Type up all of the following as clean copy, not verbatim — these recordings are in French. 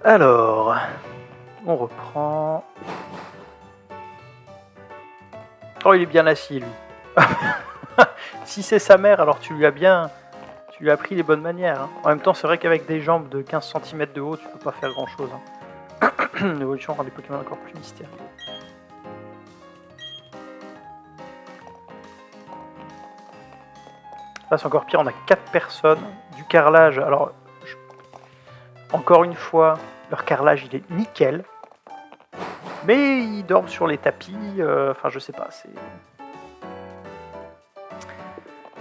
Alors, on reprend. Oh, il est bien assis, lui. Si c'est sa mère, alors tu lui as appris les bonnes manières. Hein. En même temps, c'est vrai qu'avec des jambes de 15 cm de haut, tu peux pas faire grand-chose. Hein. L'évolution rend les Pokémon encore plus mystérieux. Là, c'est encore pire, on a 4 personnes, du carrelage. Alors, encore une fois, leur carrelage, il est nickel. Mais ils dorment sur les tapis, enfin je sais pas, c'est...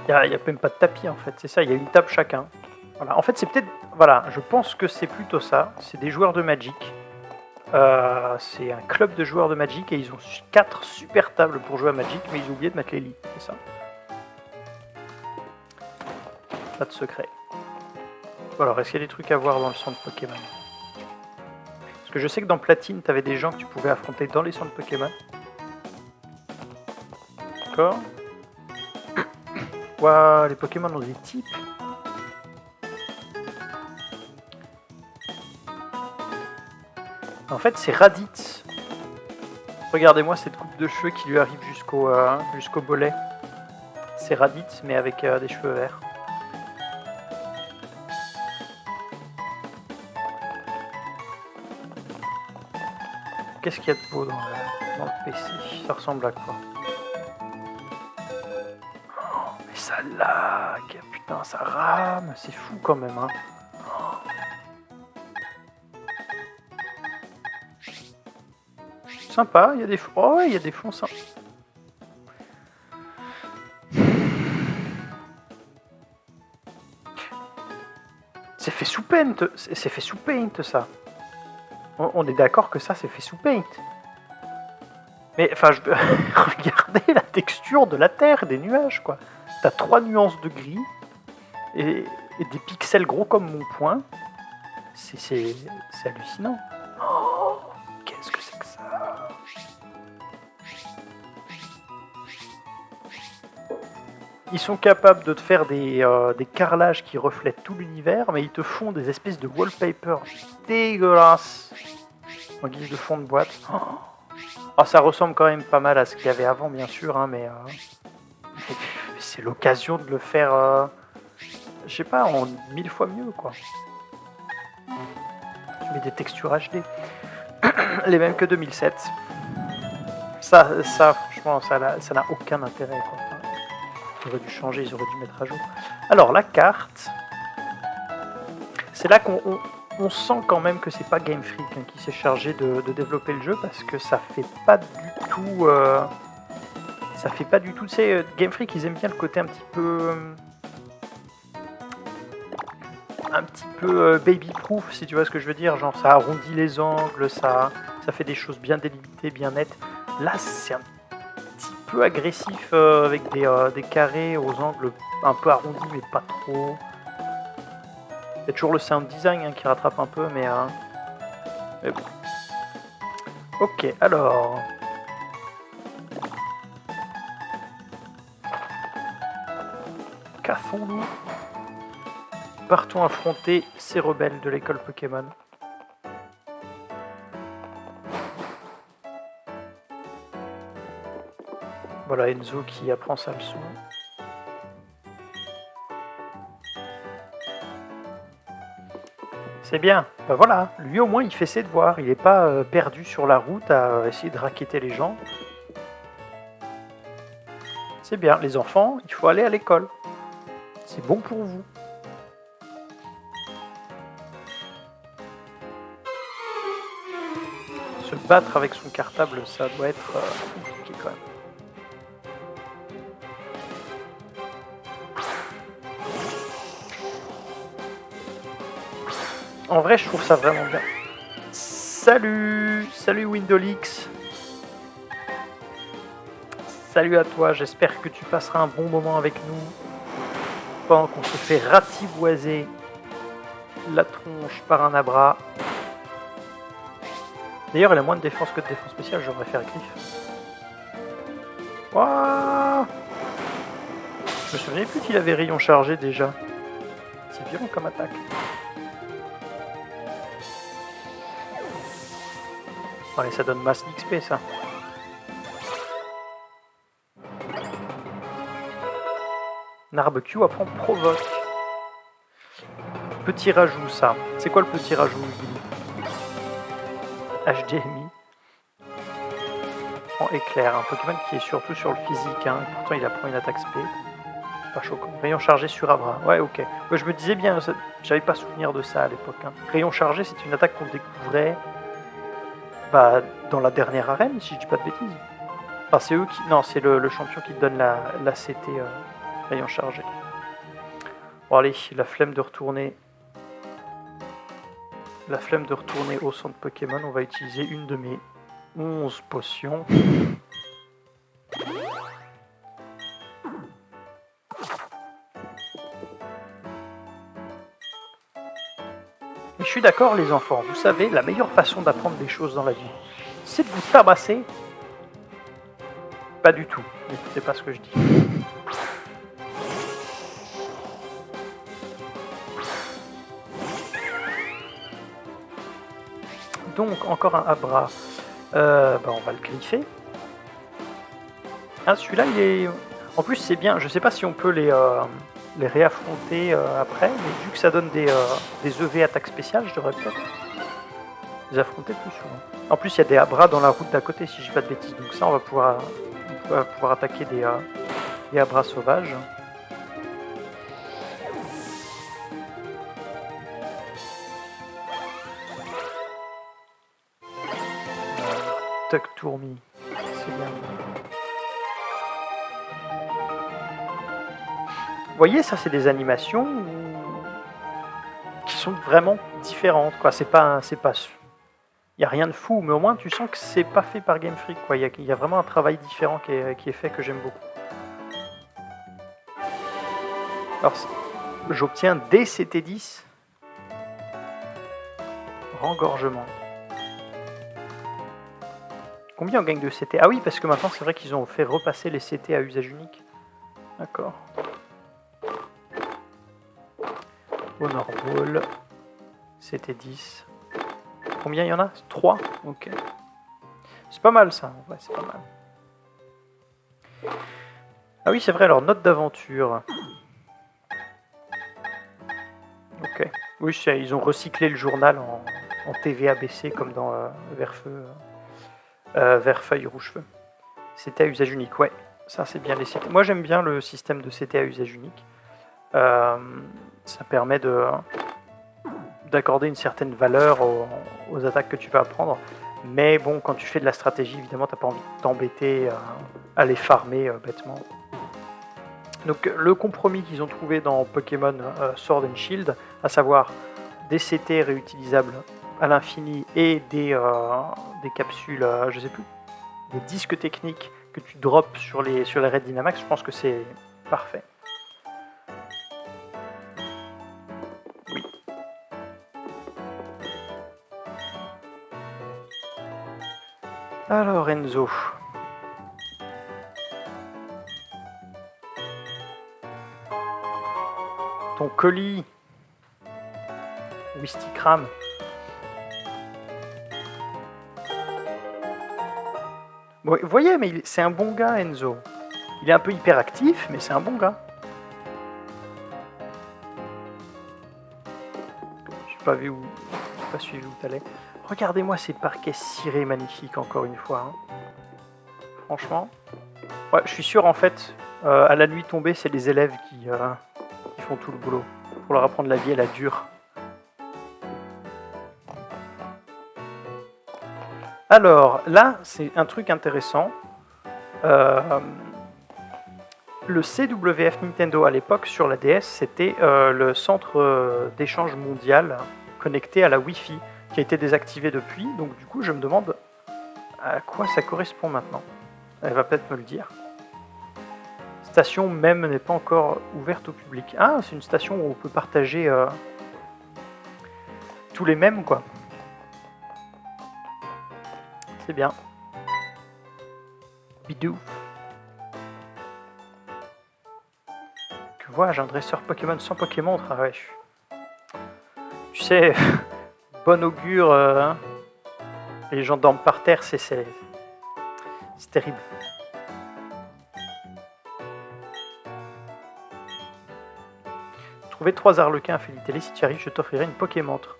Il n'y a même pas de tapis en fait, c'est ça, il y a une table chacun. Voilà. En fait c'est peut-être... Voilà, je pense que c'est plutôt ça, c'est des joueurs de Magic. C'est un club de joueurs de Magic et ils ont 4 super tables pour jouer à Magic, mais ils ont oublié de mettre les lits, c'est ça. Pas de secret. Alors, est-ce qu'il y a des trucs à voir dans le centre Pokémon ? Parce que je sais que dans Platine, t'avais des gens que tu pouvais affronter dans les centres Pokémon. D'accord. Waouh, les Pokémon ont des types. En fait, c'est Raditz. Regardez-moi cette coupe de cheveux qui lui arrive jusqu'au bolet. C'est Raditz, mais avec des cheveux verts. Qu'est-ce qu'il y a de beau dans le PC? Ça ressemble à quoi? Oh, mais ça lag! Putain, ça rame! C'est fou quand même, hein! Sympa, il y a des fonds. Oh ouais, il y a des fonds sympas. C'est fait sous Paint, c'est fait sous Paint ça. On est d'accord que ça c'est fait sous Paint. Mais enfin, regardez la texture de la terre, des nuages quoi. T'as 3 nuances de gris et des pixels gros comme mon poing. C'est hallucinant. Oh, qu'est-ce que c'est que ça? Ils sont capables de te faire des carrelages qui reflètent tout l'univers, mais ils te font des espèces de wallpaper dégueulasses en guise de fond de boîte. Oh, ça ressemble quand même pas mal à ce qu'il y avait avant, bien sûr, hein, mais c'est l'occasion de le faire, je sais pas, en 1000 fois mieux, quoi. Tu mets des textures HD, les mêmes que 2007. Ça franchement, ça n'a aucun intérêt, quoi. Ils auraient dû changer, ils auraient dû mettre à jour. Alors, la carte, c'est là qu'on sent quand même que c'est pas Game Freak hein, qui s'est chargé de développer le jeu parce que ça fait pas du tout. Ça fait pas du tout. Tu sais, Game Freak, ils aiment bien le côté un petit peu baby-proof, si tu vois ce que je veux dire. Genre, ça arrondit les angles, ça fait des choses bien délimitées, bien nettes. Là, c'est un petit peu agressif avec des carrés aux angles un peu arrondis, mais pas trop. Il y a toujours le sound design hein, qui rattrape un peu, mais bon. Ok, alors. Qu'affons-nous? Partons affronter ces rebelles de l'école Pokémon. Voilà Enzo qui apprend sa leçon. C'est bien, ben voilà, lui au moins il fait ses devoirs, il n'est pas perdu sur la route à essayer de racketter les gens. C'est bien, les enfants, il faut aller à l'école. C'est bon pour vous. Se battre avec son cartable, ça doit être compliqué quand même. En vrai, je trouve ça vraiment bien. Salut Windolix. Salut à toi, j'espère que tu passeras un bon moment avec nous pendant qu'on se fait ratiboiser la tronche par un abra. D'ailleurs, elle a moins de défense que de défense spéciale, je devrais faire griffe. Wouah, je me souvenais plus qu'il avait rayon chargé déjà. C'est violent comme attaque. Ouais, ça donne masse d'XP, ça. Narbecu apprend provoque. Petit rajout, ça. C'est quoi le petit rajout, Billy? HDMI. En éclair, un Pokémon qui est surtout sur le physique, hein. Pourtant il apprend une attaque spé. Pas choquant. Rayon chargé sur Abra. Ouais, ok. Ouais, je me disais bien, j'avais pas souvenir de ça à l'époque. Hein. Rayon chargé, c'est une attaque qu'on découvrait dans la dernière arène, si je dis pas de bêtises. Enfin, c'est eux qui. Non, c'est le champion qui te donne la CT rayon chargé. Bon, allez, la flemme de retourner. La flemme de retourner au centre Pokémon, on va utiliser une de mes 11 potions. Je suis d'accord les enfants, vous savez, la meilleure façon d'apprendre des choses dans la vie, c'est de vous tabasser. Pas du tout, n'écoutez pas ce que je dis. Donc, encore un Abra. On va le griffer. Ah, celui-là, il est... En plus, c'est bien, je sais pas si on peut les réaffronter après, mais vu que ça donne des EV attaques spéciales, je devrais peut-être les affronter plus souvent. En plus, il y a des Abras dans la route d'à côté, si je dis pas de bêtises. Donc ça, on va pouvoir attaquer des Abras sauvages. Tuck Tourmi, c'est bien. Vous voyez, ça c'est des animations qui sont vraiment différentes, quoi. C'est pas, il y a rien de fou, mais au moins tu sens que c'est pas fait par Game Freak, quoi. Il y a vraiment un travail différent qui est fait que j'aime beaucoup. Alors, j'obtiens des CT10. Rengorgement. Combien on gagne de CT? Ah oui, parce que maintenant c'est vrai qu'ils ont fait repasser les CT à usage unique. D'accord. Honor Ball. CT10. Combien il y en a? 3. Ok. C'est pas mal ça. Ouais, c'est pas mal. Ah oui, c'est vrai, alors note d'aventure. Ok. Oui, ils ont recyclé le journal en TVA-BC comme dans Vert-Feuille, Rouge-Feu. CT à usage unique, ouais. Ça, c'est bien les CT. Moi, j'aime bien le système de CT à usage unique. Ça permet d'accorder une certaine valeur aux attaques que tu vas apprendre. Mais bon, quand tu fais de la stratégie, évidemment, t'as pas envie de t'embêter à les farmer bêtement. Donc le compromis qu'ils ont trouvé dans Pokémon Sword and Shield, à savoir des CT réutilisables à l'infini et des capsules, je sais plus, des disques techniques que tu drops sur les raids Dynamax, je pense que c'est parfait. Oui. Alors Enzo. Ton colis. Wistikram. Bon, vous voyez, mais c'est un bon gars, Enzo. Il est un peu hyperactif, mais c'est un bon gars. J'ai pas vu où... J'ai pas suivi où t'allais. Regardez-moi ces parquets cirés magnifiques, encore une fois. Hein. Franchement. Ouais, je suis sûr, en fait, à la nuit tombée, c'est les élèves qui font tout le boulot. Pour leur apprendre la vie à la dure. Alors, là, c'est un truc intéressant. Le CWF Nintendo, à l'époque, sur la DS, c'était le centre d'échange mondial connecté à la Wi-Fi, qui a été désactivé depuis. Donc, du coup, je me demande à quoi ça correspond maintenant. Elle va peut-être me le dire. Station même n'est pas encore ouverte au public. Ah, c'est une station où on peut partager tous les mêmes, quoi. C'est bien. Bidou. Que vois-je, un dresseur Pokémon sans Pokémon? Ah ouais. Tu sais, bon augure. Les gens dorment par terre, c'est terrible. Trouver 3 arlequins à Félitélé. Si tu y arrives, je t'offrirai une Pokémontre.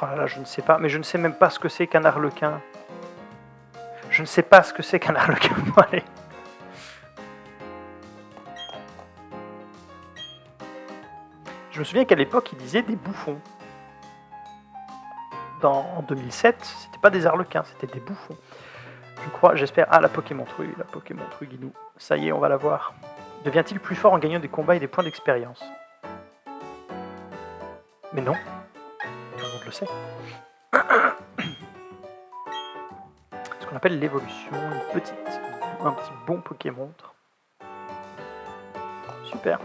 Oh là là, je ne sais pas. Mais je ne sais même pas ce que c'est qu'un arlequin. Je ne sais pas ce que c'est qu'un arlequin. Allez. Je me souviens qu'à l'époque, il disait des bouffons. En 2007, c'était pas des arlequins, c'était des bouffons. Je crois, j'espère. Ah, la Pokémontre, oui, la Pokémontre Guinou. Ça y est, on va la voir. Devient-il plus fort en gagnant des combats et des points d'expérience? Mais non, tout le monde le sait. Ce qu'on appelle l'évolution, un petit bon Pokémontre. Super.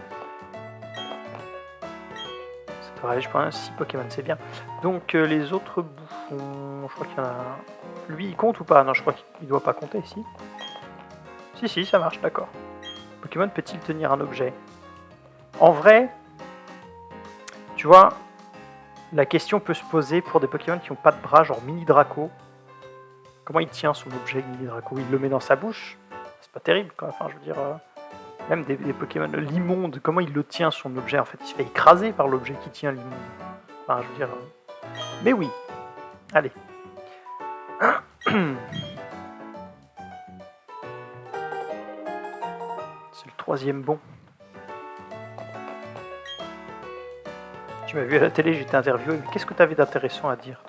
Ça devrait aller, je pense, 6 Pokémon, c'est bien. Donc les autres bouffons, je crois qu'il y en a un. Lui, il compte ou pas? Non, je crois qu'il doit pas compter, si. Si, ça marche, d'accord. Pokémon peut-il tenir un objet? En vrai, tu vois, la question peut se poser pour des Pokémon qui n'ont pas de bras, genre Mini Draco. Comment il tient son objet, Mini Draco? Il le met dans sa bouche? C'est pas terrible, quoi. Enfin, je veux dire, même des Pokémon, l'immonde, comment il le tient, son objet? En fait, il se fait écraser par l'objet qui tient l'immonde. Enfin, je veux dire... Mais oui, allez. C'est le 3e bon. Tu m'as vu à la télé, j'étais interviewé, mais qu'est-ce que tu avais d'intéressant à dire?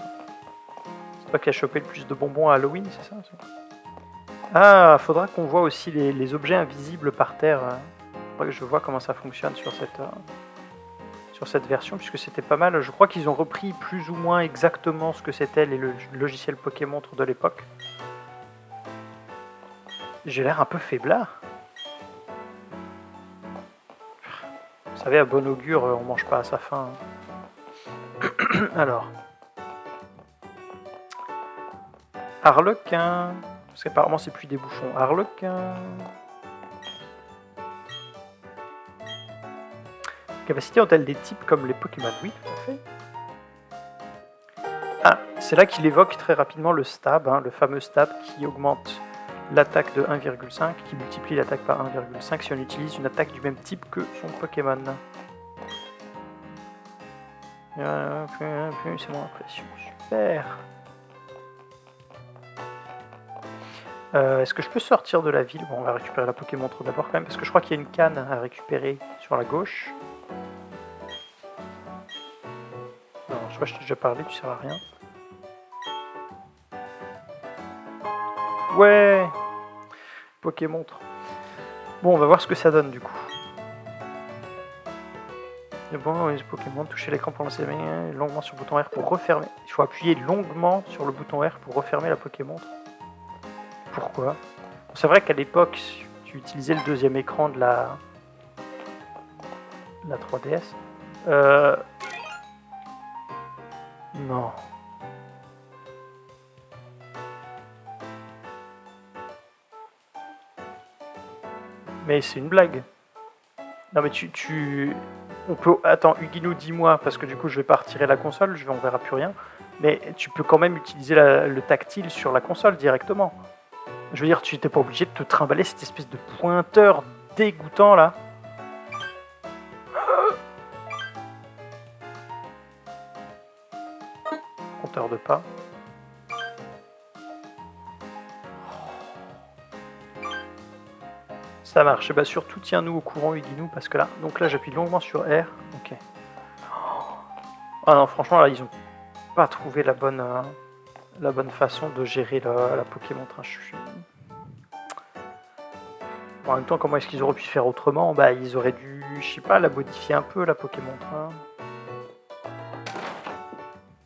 C'est toi qui as chopé le plus de bonbons à Halloween, c'est ça? Ah, faudra qu'on voit aussi les objets invisibles par terre. Faudra que je vois comment ça fonctionne sur cette version, puisque c'était pas mal. Je crois qu'ils ont repris plus ou moins exactement ce que c'était les logiciels Pokémontre de l'époque. J'ai l'air un peu faiblard. Vous savez, à bon augure, on mange pas à sa faim. Alors. Arlequin. Parce qu'apparemment, c'est plus des bouffons. Arlequin. Capacités ont-elles des types comme les Pokémon? Oui, tout à fait. Ah, c'est là qu'il évoque très rapidement le stab, le fameux stab qui augmente l'attaque de 1,5, qui multiplie l'attaque par 1,5 si on utilise une attaque du même type que son Pokémon. C'est mon impression. Super. Est-ce que je peux sortir de la ville? Bon, on va récupérer la Pokémontre d'abord quand même, parce que je crois qu'il y a une canne à récupérer sur la gauche. Non, je crois que je t'ai déjà parlé, tu sers à rien. Ouais, Pokémontre. Bon, on va voir ce que ça donne du coup. Et bon, les Pokémon, toucher l'écran pour lancer les mains, longuement sur le bouton R pour refermer. Il faut appuyer longuement sur le bouton R pour refermer la Pokémontre. Pourquoi? Bon, c'est vrai qu'à l'époque, tu utilisais le deuxième écran de la 3DS. Non. Mais c'est une blague. Non mais on peut... Attends, Huguinou, dis-moi, parce que du coup je vais pas retirer la console, on verra plus rien. Mais tu peux quand même utiliser le tactile sur la console directement. Je veux dire, tu n'étais pas obligé de te trimballer cette espèce de pointeur dégoûtant là. Compteur de pas. Ça marche. Et bah surtout tiens-nous au courant, Huguinou, parce que là, donc là j'appuie longuement sur R. Ok. Ah non, franchement là ils ont pas trouvé la bonne façon de gérer la Pokémontre. Bon, en même temps, comment est-ce qu'ils auraient pu faire autrement? Bah ils auraient dû, je sais pas, la modifier un peu la Pokémontre.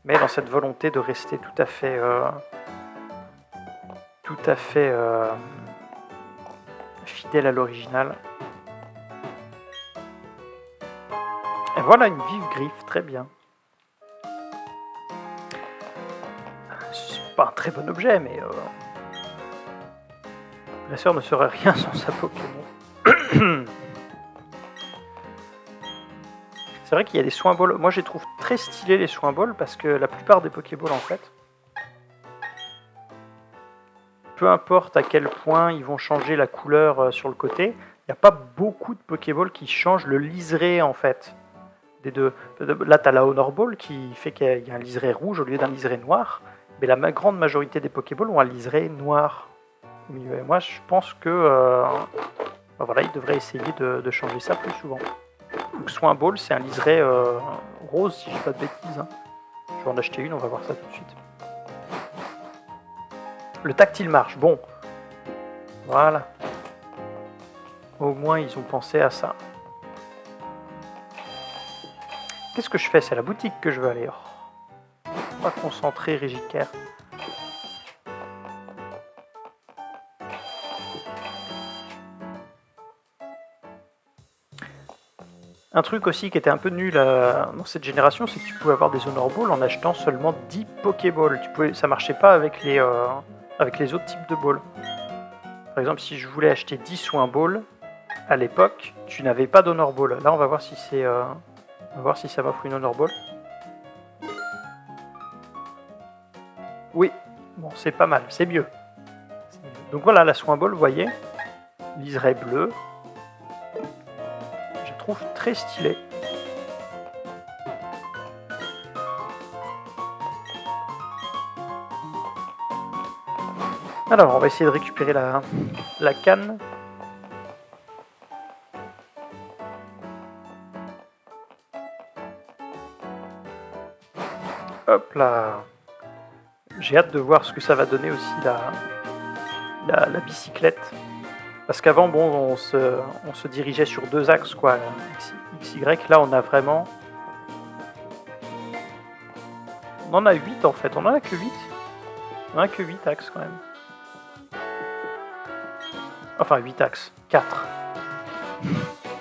Mais dans cette volonté de rester tout à fait fidèle à l'original. Et voilà une vive griffe, très bien. C'est pas un très bon objet, mais la sœur ne serait rien sans sa Pokémon. C'est vrai qu'il y a des soins bolos. Moi, je les trouve très très stylés les soins balls parce que la plupart des Pokéballs en fait, peu importe à quel point ils vont changer la couleur sur le côté, il n'y a pas beaucoup de Pokéballs qui changent le liseré en fait. Des deux. Là, tu as la Honor Ball qui fait qu'il y a un liseré rouge au lieu d'un liseré noir, mais la grande majorité des Pokéballs ont un liseré noir au milieu. Et moi, je pense que voilà, ils devraient essayer de changer ça plus souvent. Donc, Soin Ball, c'est un liseré rose, si je dis pas de bêtises. Hein. Je vais en acheter une, on va voir ça tout de suite. Le tactile marche, bon. Voilà. Au moins, ils ont pensé à ça. Qu'est-ce que je fais? C'est à la boutique que je veux aller. Oh. Pas concentré, Régicaire. Un truc aussi qui était un peu nul dans cette génération, c'est que tu pouvais avoir des Honor Balls en achetant seulement 10 Pokéballs. Ça marchait pas avec les autres types de balls. Par exemple, si je voulais acheter 10 Soin Balls, à l'époque, tu n'avais pas d'Honor Ball. Là, on va voir si c'est... on va voir si ça m'offre une Honor Ball. Oui, bon, c'est pas mal, c'est mieux. Donc voilà, la Soin Ball, vous voyez, liseré bleu. Je trouve très stylé. Alors, on va essayer de récupérer la canne. Hop là. J'ai hâte de voir ce que ça va donner aussi la bicyclette. Parce qu'avant, bon, on se dirigeait sur 2 axes, quoi. X, Y, là, on a vraiment... On en a 8, en fait. On en a que 8. On en a que 8 axes, quand même. Enfin, 8 axes. 4.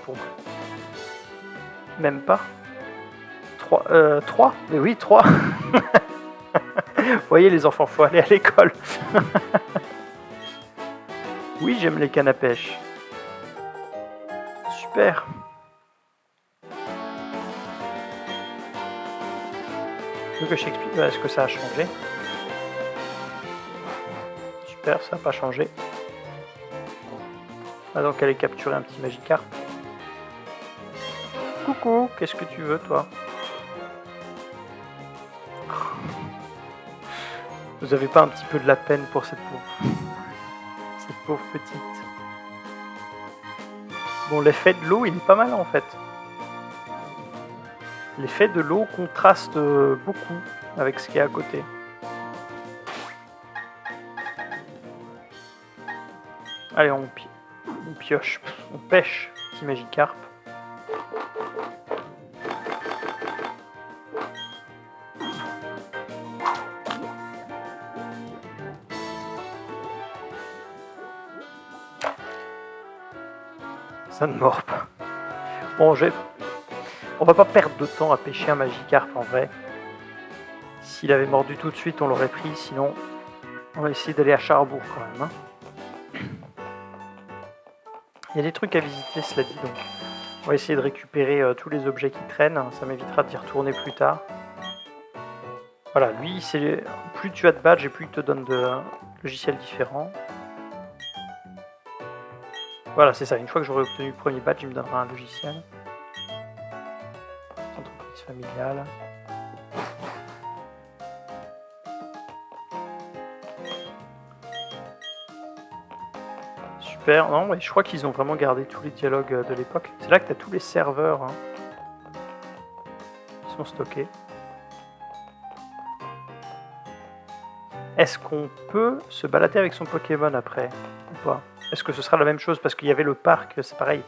Bon. Même pas. 3. Mais oui, 3. Vous voyez, les enfants, faut aller à l'école. Oui, j'aime les cannes à pêche. Super. Donc, je t'explique, est-ce que ça a changé? Super, ça n'a pas changé. Ah, donc, aller capturer un petit Magikarp. Coucou, qu'est-ce que tu veux, toi? Vous avez pas un petit peu de la peine pour cette pauvre petite? Bon, l'effet de l'eau, il est pas mal en fait. L'effet de l'eau contraste beaucoup avec ce qu'il y a à côté. Allez, on pioche, on pêche, petit Magikarp. Ça ne mord pas. Bon, on va pas perdre de temps à pêcher un Magikarp en vrai. S'il avait mordu tout de suite, on l'aurait pris. Sinon, on va essayer d'aller à Charbourg quand même. Hein. Il y a des trucs à visiter, cela dit. Donc, on va essayer de récupérer tous les objets qui traînent. Ça m'évitera d'y retourner plus tard. Voilà, lui, plus tu as de badges et plus il te donne de logiciels différents. Voilà, c'est ça. Une fois que j'aurai obtenu le premier badge, il me donnera un logiciel. Entreprise familiale. Super. Non, mais je crois qu'ils ont vraiment gardé tous les dialogues de l'époque. C'est là que tu as tous les serveurs qui sont stockés. Est-ce qu'on peut se balader avec son Pokémon après ou pas? Est-ce que ce sera la même chose? Parce qu'il y avait le parc, c'est pareil.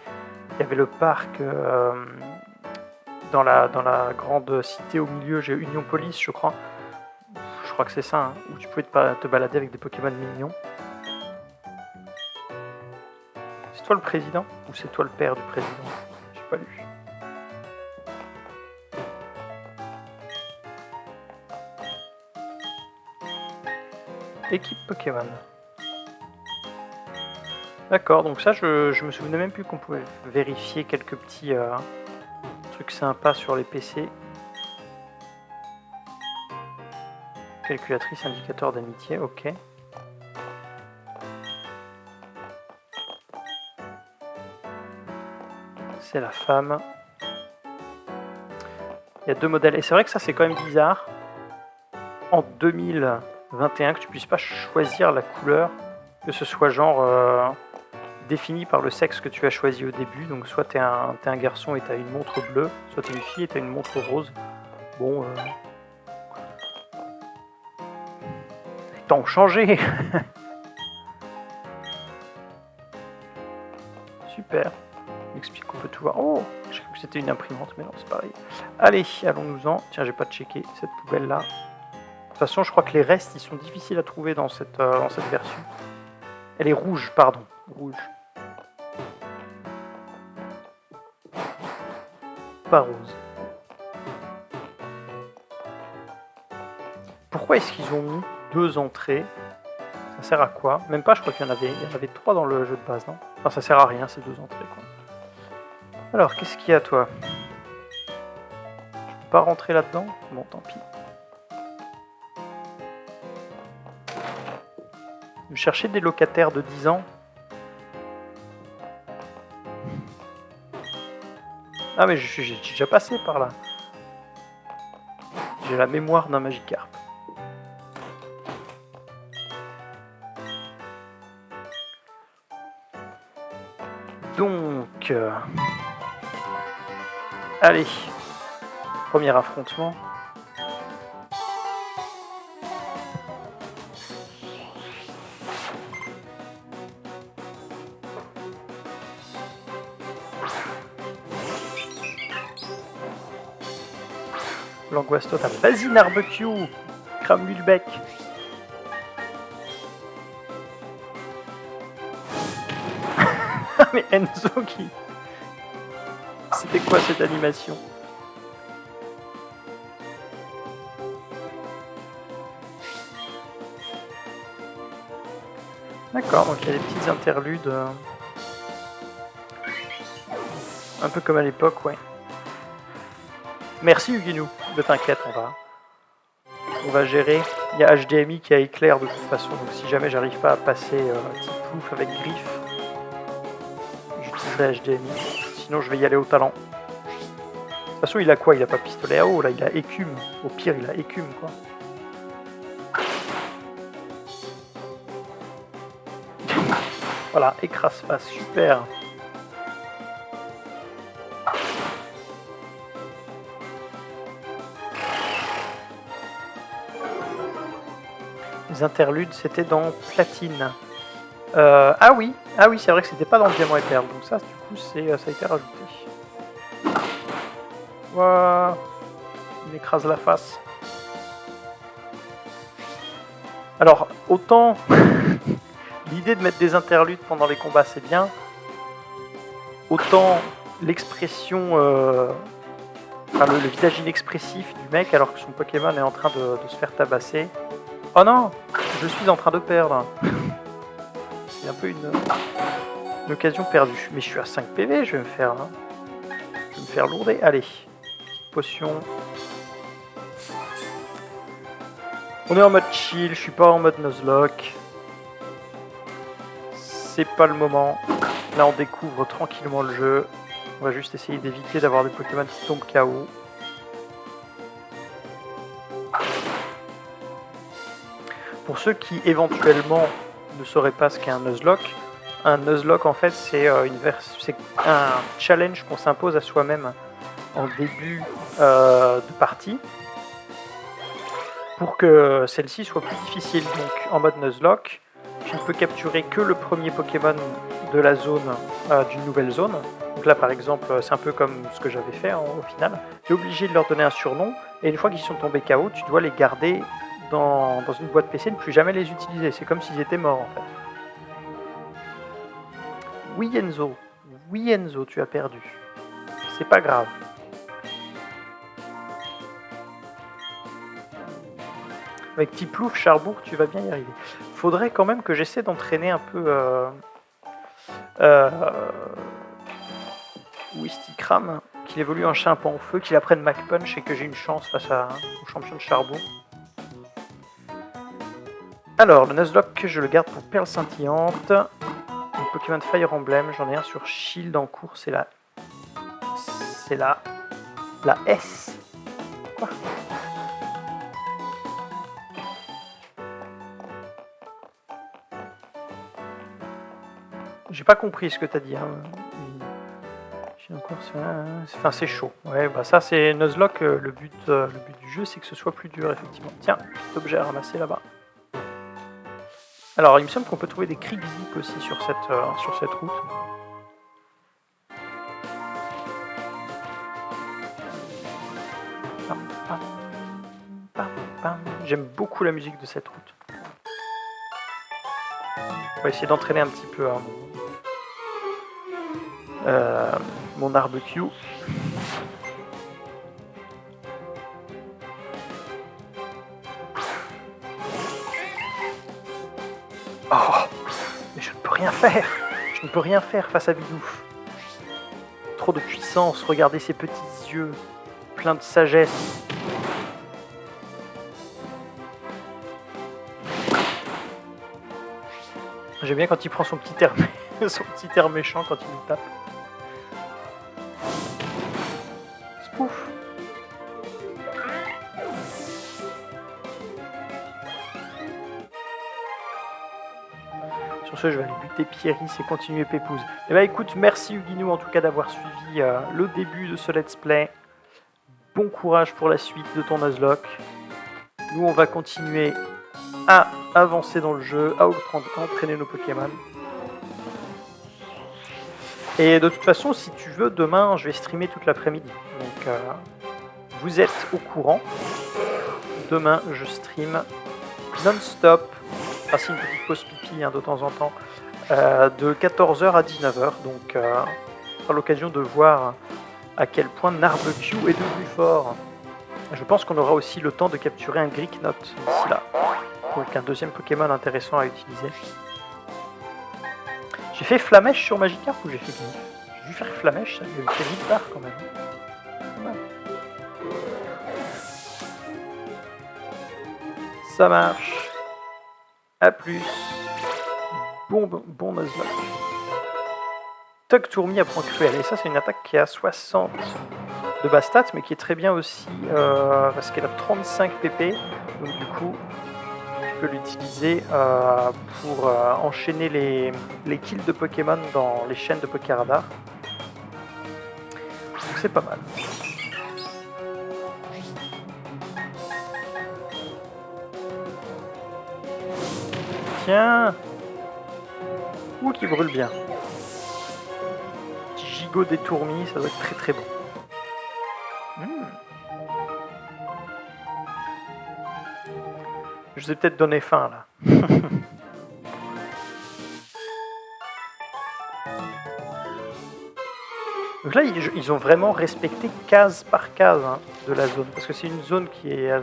Il y avait le parc dans la grande cité au milieu, j'ai Union Police, je crois. Je crois que c'est ça, hein, où tu pouvais te balader avec des Pokémon mignons. C'est toi le président? Ou c'est toi le père du président? J'ai pas lu. Équipe Pokémon. D'accord, donc ça, je me souvenais même plus qu'on pouvait vérifier quelques petits trucs sympas sur les PC. Calculatrice, indicateur d'amitié, ok. C'est la femme. Il y a 2 modèles. Et c'est vrai que ça, c'est quand même bizarre. En 2021, que tu puisses pas choisir la couleur, que ce soit genre défini par le sexe que tu as choisi au début. Donc soit t'es un garçon et t'as une montre bleue, soit t'es une fille et t'as une montre rose. Bon, temps changé. Super. M'explique qu'on peut tout voir. Oh, j'ai cru que c'était une imprimante, mais non, c'est pareil. Allez, allons-nous-en. Tiens, j'ai pas checké cette poubelle-là. De toute façon, je crois que les restes, ils sont difficiles à trouver dans cette version. Elle est rouge, pardon. Rouge. Pas rose. Pourquoi est-ce qu'ils ont mis 2 entrées? Ça sert à quoi? Même pas, je crois qu'il y en avait 3 dans le jeu de base, non? Enfin, ça sert à rien, ces 2 entrées, quoi. Alors, qu'est-ce qu'il y a, toi? Je peux pas rentrer là-dedans? Bon, tant pis. Vous cherchez des locataires de 10 ans? Ah, mais j'ai déjà passé par là. J'ai la mémoire d'un Magikarp. Donc... allez. Premier affrontement. L'angoisse totale. Vas-y, Narbecue! Crame-lui le bec. Mais Enzo qui... C'était quoi cette animation? D'accord, donc il y a des petites interludes. Un peu comme à l'époque, ouais. Merci Huguinou, ne t'inquiète, on va gérer. Il y a HDMI qui a éclair de toute façon, donc si jamais j'arrive pas à passer petit plouf avec griffe, j'utiliserai HDMI. Sinon je vais y aller au talent. De toute façon il a quoi? Il a pas pistolet à eau là, il a écume. Au pire il a écume quoi. Voilà, écrase face, super. Les interludes, c'était dans Platine. Ah oui, c'est vrai que c'était pas dans le Diamant et Perle, donc ça, du coup, ça a été rajouté. Ouah, il m'écrase la face. Alors, autant l'idée de mettre des interludes pendant les combats, c'est bien. Autant l'expression, enfin le visage inexpressif du mec alors que son Pokémon est en train de se faire tabasser. Oh non, je suis en train de perdre. C'est un peu une occasion perdue. Mais je suis à 5 PV, je vais me faire lourder. Allez, potion. On est en mode chill, je suis pas en mode Nuzlocke. C'est pas le moment. Là, on découvre tranquillement le jeu. On va juste essayer d'éviter d'avoir des Pokémon qui tombent KO. Pour ceux qui éventuellement ne sauraient pas ce qu'est un Nuzlocke en fait c'est un challenge qu'on s'impose à soi-même en début de partie pour que celle-ci soit plus difficile. Donc en mode Nuzlocke, tu ne peux capturer que le premier Pokémon de la zone, d'une nouvelle zone. Donc là par exemple c'est un peu comme ce que j'avais fait au final. Tu es obligé de leur donner un surnom et une fois qu'ils sont tombés KO, tu dois les garder dans une boîte PC, ne plus jamais les utiliser. C'est comme s'ils étaient morts en fait. Oui Enzo, tu as perdu. C'est pas grave. Avec Tiplouf, Charbourg, tu vas bien y arriver. Faudrait quand même que j'essaie d'entraîner un peu Wistikram, qu'il évolue en chimpanzé en feu, qu'il apprenne Mac Punch et que j'ai une chance face au champion de Charbourg. Alors, le Nuzlocke, je le garde pour Perle Scintillante. Le Pokémon Fire Emblem, j'en ai un sur Shield en cours, c'est la... C'est la S. Quoi? J'ai pas compris ce que t'as dit. Hein. Enfin, c'est chaud. Ouais, bah ça c'est Nuzlocke. Le but du jeu, c'est que ce soit plus dur, effectivement. Tiens, petit objet à ramasser là-bas. Alors, il me semble qu'on peut trouver des Krigzik aussi sur cette route. J'aime beaucoup la musique de cette route. On va essayer d'entraîner un petit peu mon barbecue. Oh, mais je ne peux rien faire. Je ne peux rien faire face à Bidouf. Trop de puissance. Regardez ses petits yeux, pleins de sagesse. J'aime bien quand il prend son petit air méchant quand il nous tape. Spouf. Sur ce, je vais aller buter Pieris et continuer Pépouze. Et bah écoute, merci Huguinou en tout cas d'avoir suivi le début de ce let's play. Bon courage pour la suite de ton Nuzlocke. Nous on va continuer à avancer dans le jeu, à entraîner nos Pokémon. Et de toute façon, si tu veux, demain, je vais streamer toute l'après-midi. Donc, vous êtes au courant. Demain, je stream non-stop. Enfin, c'est une petite pause pipi hein, de temps en temps. De 14h à 19h. Donc, on aura l'occasion de voir à quel point Narbecue est devenu fort. Je pense qu'on aura aussi le temps de capturer un Greeknot d'ici là. Donc un deuxième Pokémon intéressant à utiliser. J'ai fait Flamèche sur Magikarp ou j'ai fait Gnif? J'ai dû faire Flamèche, ça lui fait vite barre quand même. Ouais. Ça marche. A plus. Bon Nuzlocke. Tug Tourmi à point cruel. Et ça c'est une attaque qui a 60 de base stats, mais qui est très bien aussi parce qu'elle a 35 PP. Donc du coup... peut l'utiliser pour enchaîner les kills de Pokémon dans les chaînes de Pokéradar. Donc c'est pas mal. Tiens! Ouh, qui brûle bien. Petit gigot des tourmis, ça doit être très très bon. Je vous ai peut-être donné faim là. Donc là, ils ont vraiment respecté case par case hein, de la zone. Parce que c'est une zone qui a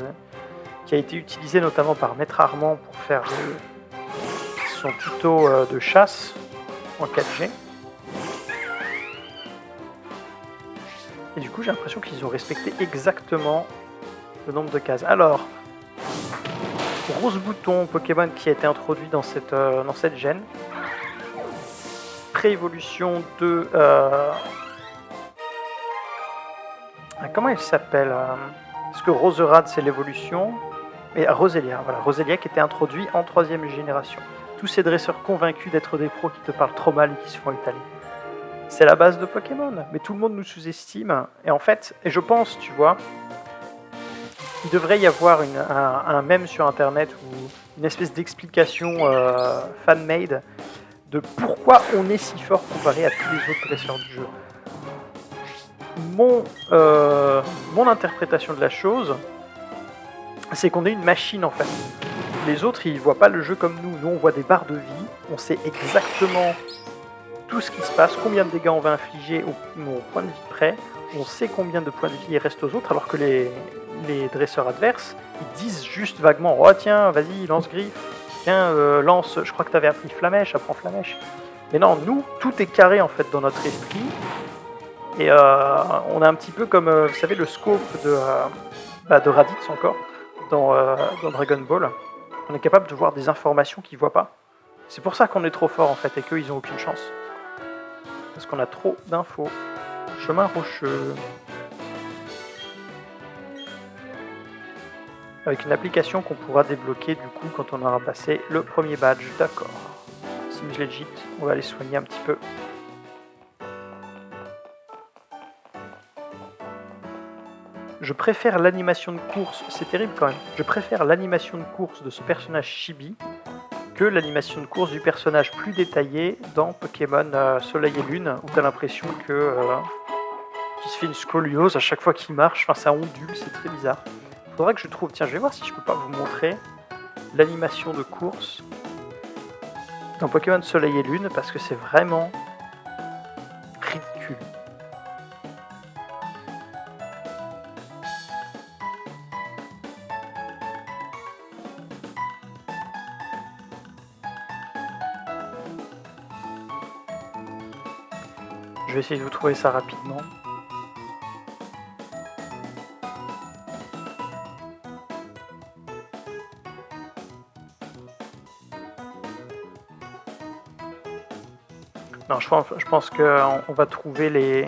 été utilisée notamment par Maître Armand pour faire son tuto de chasse en 4G. Et du coup, j'ai l'impression qu'ils ont respecté exactement le nombre de cases. Alors... Rose Bouton, Pokémon qui a été introduit dans cette gène. Pré-évolution de... comment il s'appelle Parce que Roserade c'est l'évolution. Et Roselia, voilà. Roselia qui était introduit en 3ème génération. Tous ces dresseurs convaincus d'être des pros qui te parlent trop mal et qui se font étaler. C'est la base de Pokémon. Mais tout le monde nous sous-estime. Et en fait, et je pense, tu vois... Il devrait y avoir un mème sur internet ou une espèce d'explication fan-made de pourquoi on est si fort comparé à tous les autres dresseurs du jeu. Mon interprétation de la chose, c'est qu'on est une machine en fait. Les autres, ils voient pas le jeu comme nous. Nous, on voit des barres de vie, on sait exactement tout ce qui se passe, combien de dégâts on va infliger au point de vie près, on sait combien de points de vie il reste aux autres, alors que les dresseurs adverses, ils disent juste vaguement « Oh tiens, vas-y, lance griffe, tiens, lance, je crois que tu avais appris Flamèche, apprends Flamèche. » Mais non, nous, tout est carré en fait dans notre esprit, et on a un petit peu comme, vous savez, le scope de Raditz encore, dans Dragon Ball. On est capable de voir des informations qu'ils voient pas. C'est pour ça qu'on est trop fort en fait et qu'eux ils ont aucune chance. Parce qu'on a trop d'infos. Chemin rocheux. Avec une application qu'on pourra débloquer du coup quand on aura passé le premier badge. D'accord. Sims Legit, on va aller soigner un petit peu. Je préfère l'animation de course, c'est terrible quand même. Je préfère l'animation de course de ce personnage Chibi que l'animation de course du personnage plus détaillé dans Pokémon Soleil et Lune, où t'as l'impression que qu'il se fait une scoliose à chaque fois qu'il marche. Enfin, ça ondule, c'est très bizarre. Faudrait que je trouve. Tiens, je vais voir si je peux pas vous montrer l'animation de course dans Pokémon Soleil et Lune, parce que c'est vraiment ridicule. Je vais essayer de vous trouver ça rapidement. Non, je pense qu'on va trouver les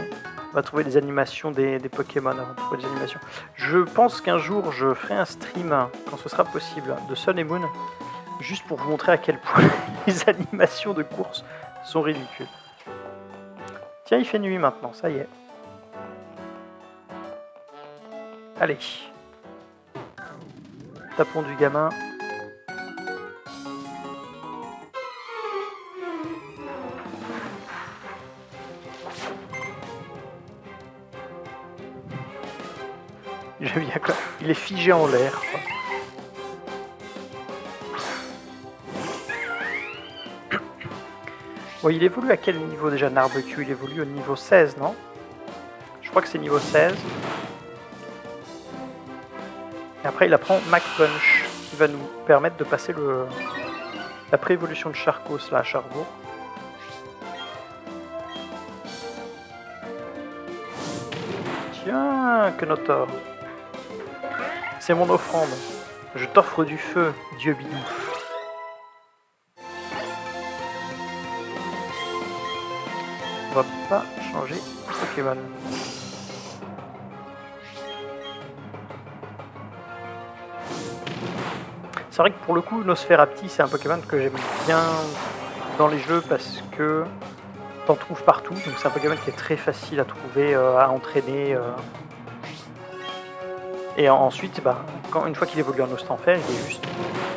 animations des Pokémon avant de trouver les animations. Je pense qu'un jour je ferai un stream, quand ce sera possible, de Sun et Moon, juste pour vous montrer à quel point les animations de course sont ridicules. Tiens, il fait nuit maintenant, ça y est. Allez. Tapons du gamin. J'aime bien quoi. Il est figé en l'air. Bon, il évolue à quel niveau déjà, Narbecu? Il évolue au niveau 16, non? Je crois que c'est niveau 16. Et après, il apprend Mac Punch, qui va nous permettre de passer la pré-évolution de Charcos là à Charbourg. Tiens, Kenotor. C'est mon offrande. Je t'offre du feu, Dieu bidou. On va pas changer Pokémon. C'est vrai que pour le coup, Nosferapti, c'est un Pokémon que j'aime bien dans les jeux parce que t'en trouves partout. Donc c'est un Pokémon qui est très facile à trouver, à entraîner. Et ensuite, une fois qu'il évolue en Ostanfer, il est juste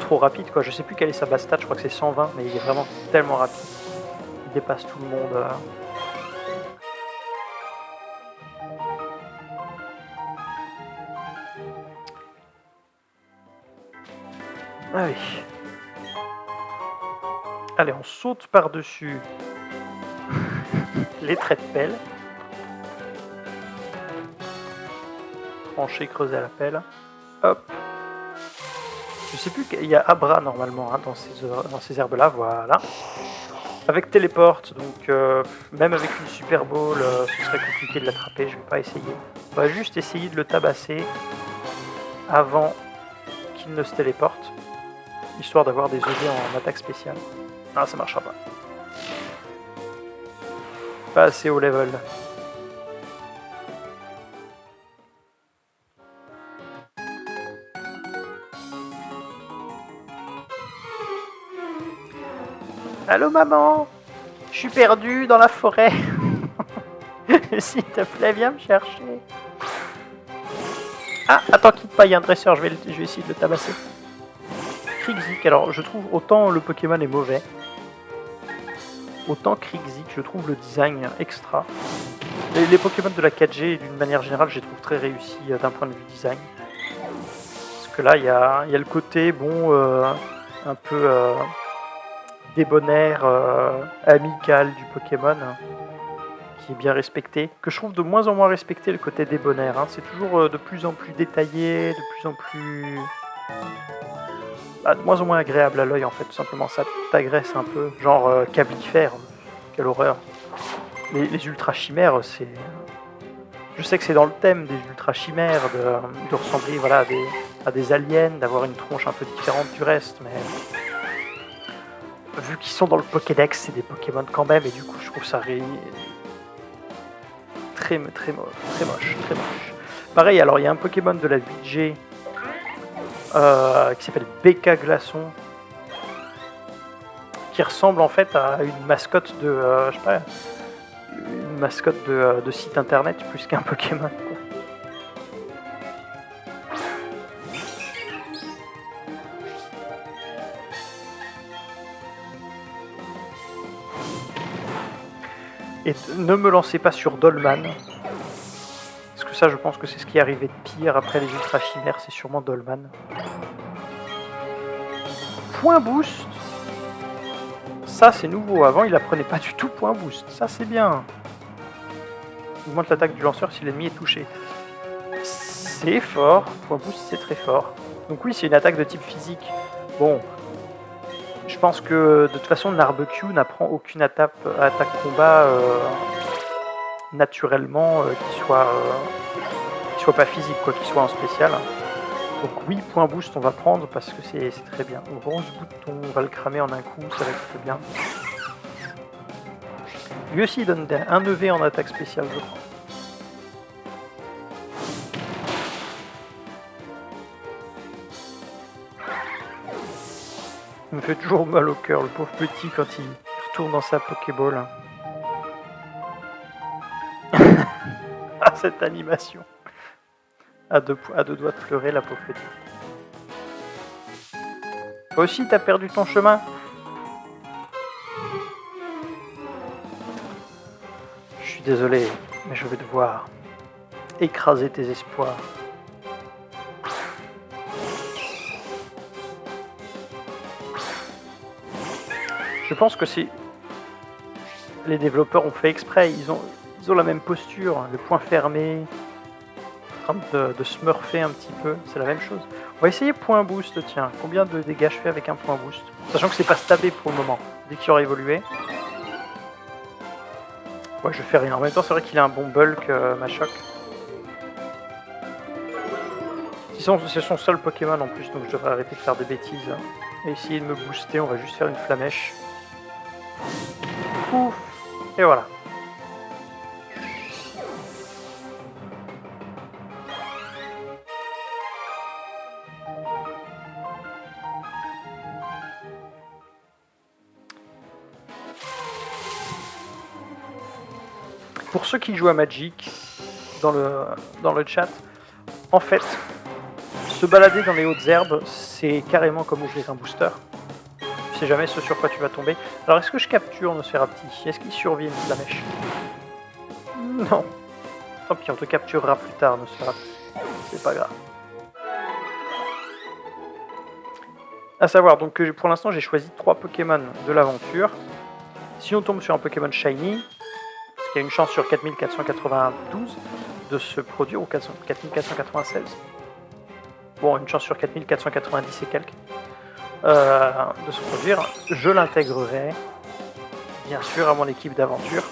trop rapide, quoi. Je sais plus quelle est sa base stat, je crois que c'est 120, mais il est vraiment tellement rapide. Il dépasse tout le monde. Ah oui. Allez, on saute par-dessus les traits de pelle. Trancher, creuser à la pelle. Hop. Je sais plus qu'il y a Abra normalement dans ces herbes-là, voilà. Avec téléporte, donc même avec une Super Ball, ce serait compliqué de l'attraper, je vais pas essayer. On va juste essayer de le tabasser avant qu'il ne se téléporte, histoire d'avoir des EV en attaque spéciale. Ah, ça marchera pas. Pas assez haut level. Allô maman, je suis perdu dans la forêt. S'il te plaît, viens me chercher. Ah, attends, quitte pas, il y a un dresseur, je vais essayer de le tabasser. Krigzik, alors je trouve autant le Pokémon est mauvais, autant Krigzik, je trouve le design extra. Les Pokémon de la 4G, d'une manière générale, je les trouve très réussis d'un point de vue design. Parce que là, il y a le côté, bon, un peu débonnaire, amical du Pokémon, qui est bien respecté. Que je trouve de moins en moins respecté, le côté débonnaire. Hein. C'est toujours de plus en plus détaillé, de plus en plus... de moins en moins agréable à l'œil, en fait. Tout simplement, ça t'agresse un peu. Genre Cablifère, quelle horreur. Les ultra chimères, c'est... Je sais que c'est dans le thème des ultra chimères, de ressembler voilà, à des aliens, d'avoir une tronche un peu différente du reste, mais vu qu'ils sont dans le Pokédex, c'est des Pokémon quand même, et du coup je trouve ça très moche. Pareil, alors il y a un Pokémon de la 8G qui s'appelle Beka Glaçon, qui ressemble en fait à une mascotte de, je sais pas, une mascotte de site internet plus qu'un Pokémon, quoi. Et ne me lancez pas sur Dolman, parce que ça je pense que c'est ce qui est arrivé de pire après les Ultra Chimères, c'est sûrement Dolman. Point boost. Ça c'est nouveau, avant il apprenait pas du tout point boost, ça c'est bien. Augmente l'attaque du lanceur si l'ennemi est touché. C'est fort, point boost c'est très fort. Donc oui, c'est une attaque de type physique. Bon, je pense que de toute façon Narbecu n'apprend aucune attaque combat naturellement qui soit pas physique, quoi, qui soit en spécial. Donc oui, point boost on va prendre parce que c'est très bien. Rose bouton, on va le cramer en un coup, ça va être très bien. Lui aussi il donne un EV en attaque spéciale, je crois. Il me fait toujours mal au cœur, le pauvre petit, quand il retourne dans sa Pokéball. Ah, cette animation. À deux doigts de pleurer, la pauvre petite. Toi aussi, t'as perdu ton chemin? Je suis désolé, mais je vais devoir écraser tes espoirs. Je pense que si les développeurs ont fait exprès, ils ont la même posture, le poing fermé, en train de smurfer un petit peu, c'est la même chose. On va essayer point boost, tiens, combien de dégâts je fais avec un point boost? Sachant que c'est pas stabé pour le moment, dès qu'il aura évolué. Ouais, je fais rien, en même temps c'est vrai qu'il a un bon bulk, Machoc. C'est son seul Pokémon en plus, donc je devrais arrêter de faire des bêtises. Et essayer de me booster, on va juste faire une flamèche. Ouf. Et voilà. Pour ceux qui jouent à Magic, dans le chat, en fait, se balader dans les hautes herbes, c'est carrément comme ouvrir un booster. Tu sais jamais ce sur quoi tu vas tomber. Alors est-ce que je capture Nosferapti? Est-ce qu'il survit une flamèche? Non. Tant pis, on te capturera plus tard, Nosferapti. C'est pas grave. A savoir donc que pour l'instant j'ai choisi 3 Pokémon de l'aventure. Si on tombe sur un Pokémon Shiny, parce qu'il y a une chance sur 4492 de se produire, ou 4496. Bon, une chance sur 4490 et quelques de se produire, je l'intégrerai bien sûr à mon équipe d'aventure.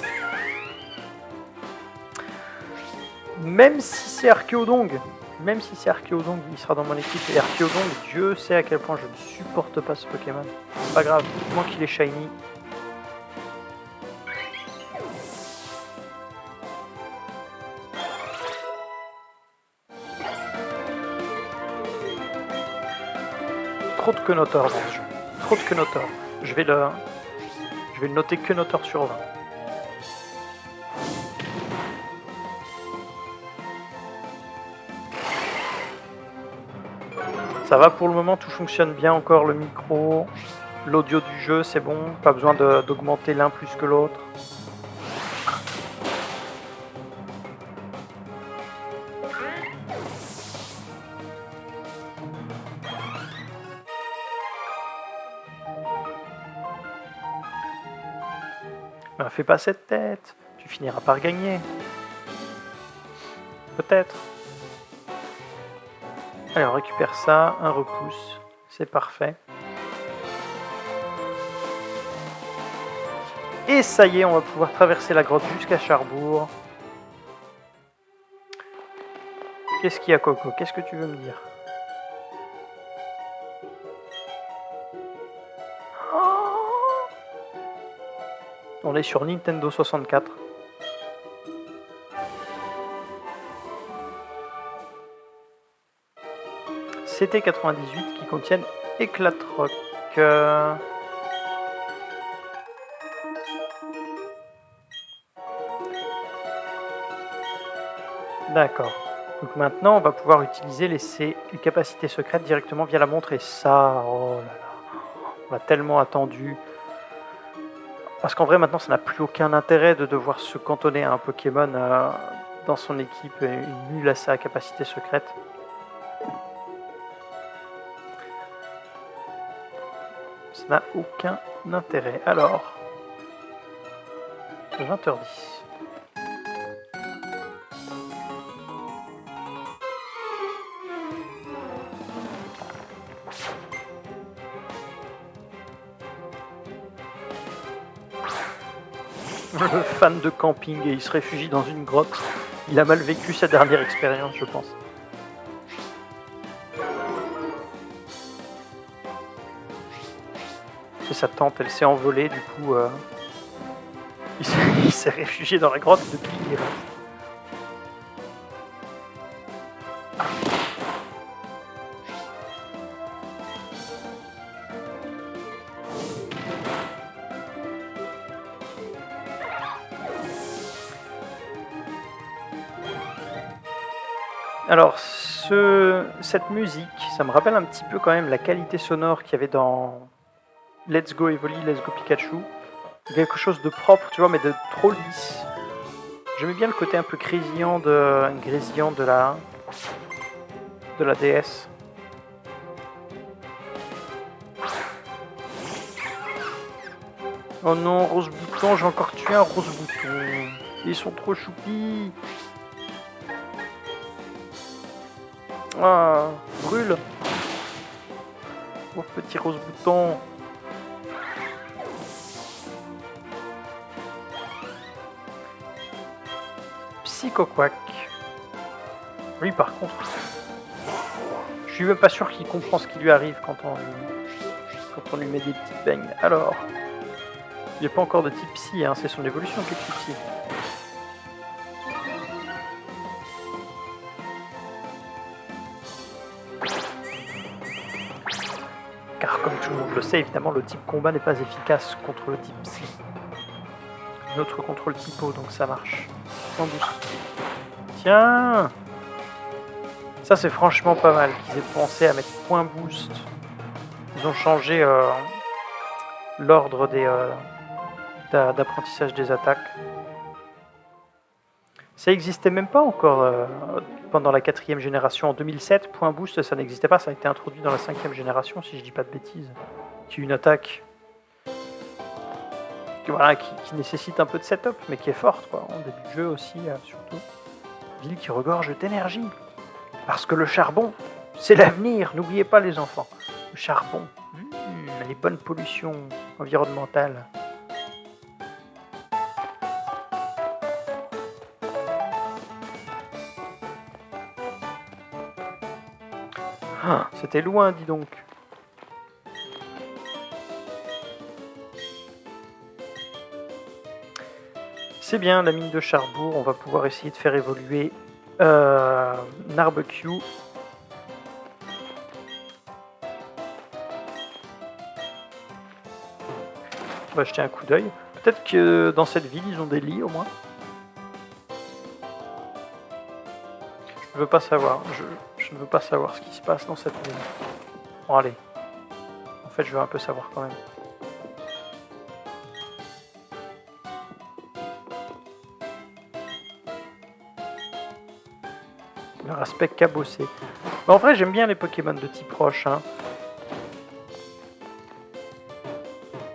Même si c'est Archéodong, il sera dans mon équipe. Et Archéodong, Dieu sait à quel point je ne supporte pas ce Pokémon. C'est pas grave, du moins qu'il est shiny. Trop de Kenotor dans ce jeu. Trop de Kenotor. Je vais le noter Kenotor sur 20. Ça va pour le moment, tout fonctionne bien encore, le micro, l'audio du jeu, c'est bon, pas besoin d'augmenter l'un plus que l'autre. Ben, fais pas cette tête, tu finiras par gagner. Peut-être. Allez, on récupère ça, un repousse, c'est parfait. Et ça y est, on va pouvoir traverser la grotte jusqu'à Charbourg. Qu'est-ce qu'il y a, Coco? Qu'est-ce que tu veux me dire? On est sur Nintendo 64. CT98 qui contiennent Éclat Rock. D'accord. Donc maintenant, on va pouvoir utiliser les capacités secrètes directement via la montre. Et ça, oh là là, on l'a tellement attendu. Parce qu'en vrai, maintenant, ça n'a plus aucun intérêt de devoir se cantonner à un Pokémon dans son équipe nul à sa capacité secrète. Ça n'a aucun intérêt. Alors, 20h10. Le fan de camping et il se réfugie dans une grotte. Il a mal vécu sa dernière expérience, je pense. C'est sa tante, elle s'est envolée, du coup, il s'est réfugié dans la grotte depuis il est resté. Alors, cette musique, ça me rappelle un petit peu quand même la qualité sonore qu'il y avait dans Let's Go Evoli, Let's Go Pikachu. Quelque chose de propre, tu vois, mais de trop lisse. J'aimais bien le côté un peu grésillant de la DS. Oh non, Rose Bouton, j'ai encore tué un Rose Bouton. Ils sont trop choupis. Ah, brûle. Oh, petit Rose Bouton. Psychoquack. Lui, par contre, je suis même pas sûr qu'il comprend ce qui lui arrive quand on lui met des petites beignes. Alors, il n'y a pas encore de type psy, hein, c'est son évolution qui est type psy. Car comme tout le monde le sait, évidemment, le type combat n'est pas efficace contre le type psy. Notre contrôle typo, donc ça marche. Sans boost. Tiens! Ça, c'est franchement pas mal qu'ils aient pensé à mettre point boost. Ils ont changé l'ordre d'apprentissage des attaques. Ça n'existait même pas encore pendant la 4e génération. En 2007, point boost, ça n'existait pas. Ça a été introduit dans la 5e génération, si je dis pas de bêtises. Qui est une attaque qui nécessite un peu de setup, mais qui est forte, quoi. En début de jeu aussi, surtout. Ville qui regorge d'énergie. Parce que le charbon, c'est l'avenir. N'oubliez pas, les enfants. Le charbon, les bonnes pollutions environnementales. Ah, c'était loin, dis donc. C'est bien, la mine de Charbourg. On va pouvoir essayer de faire évoluer Narbecue. On va jeter un coup d'œil. Peut-être que dans cette ville, ils ont des lits au moins. Je ne veux pas savoir. Je ne veux pas savoir ce qui se passe dans cette ville. Bon, allez. En fait, je veux un peu savoir quand même. Leur aspect cabossé. Mais en vrai, j'aime bien les Pokémon de type roche. Hein.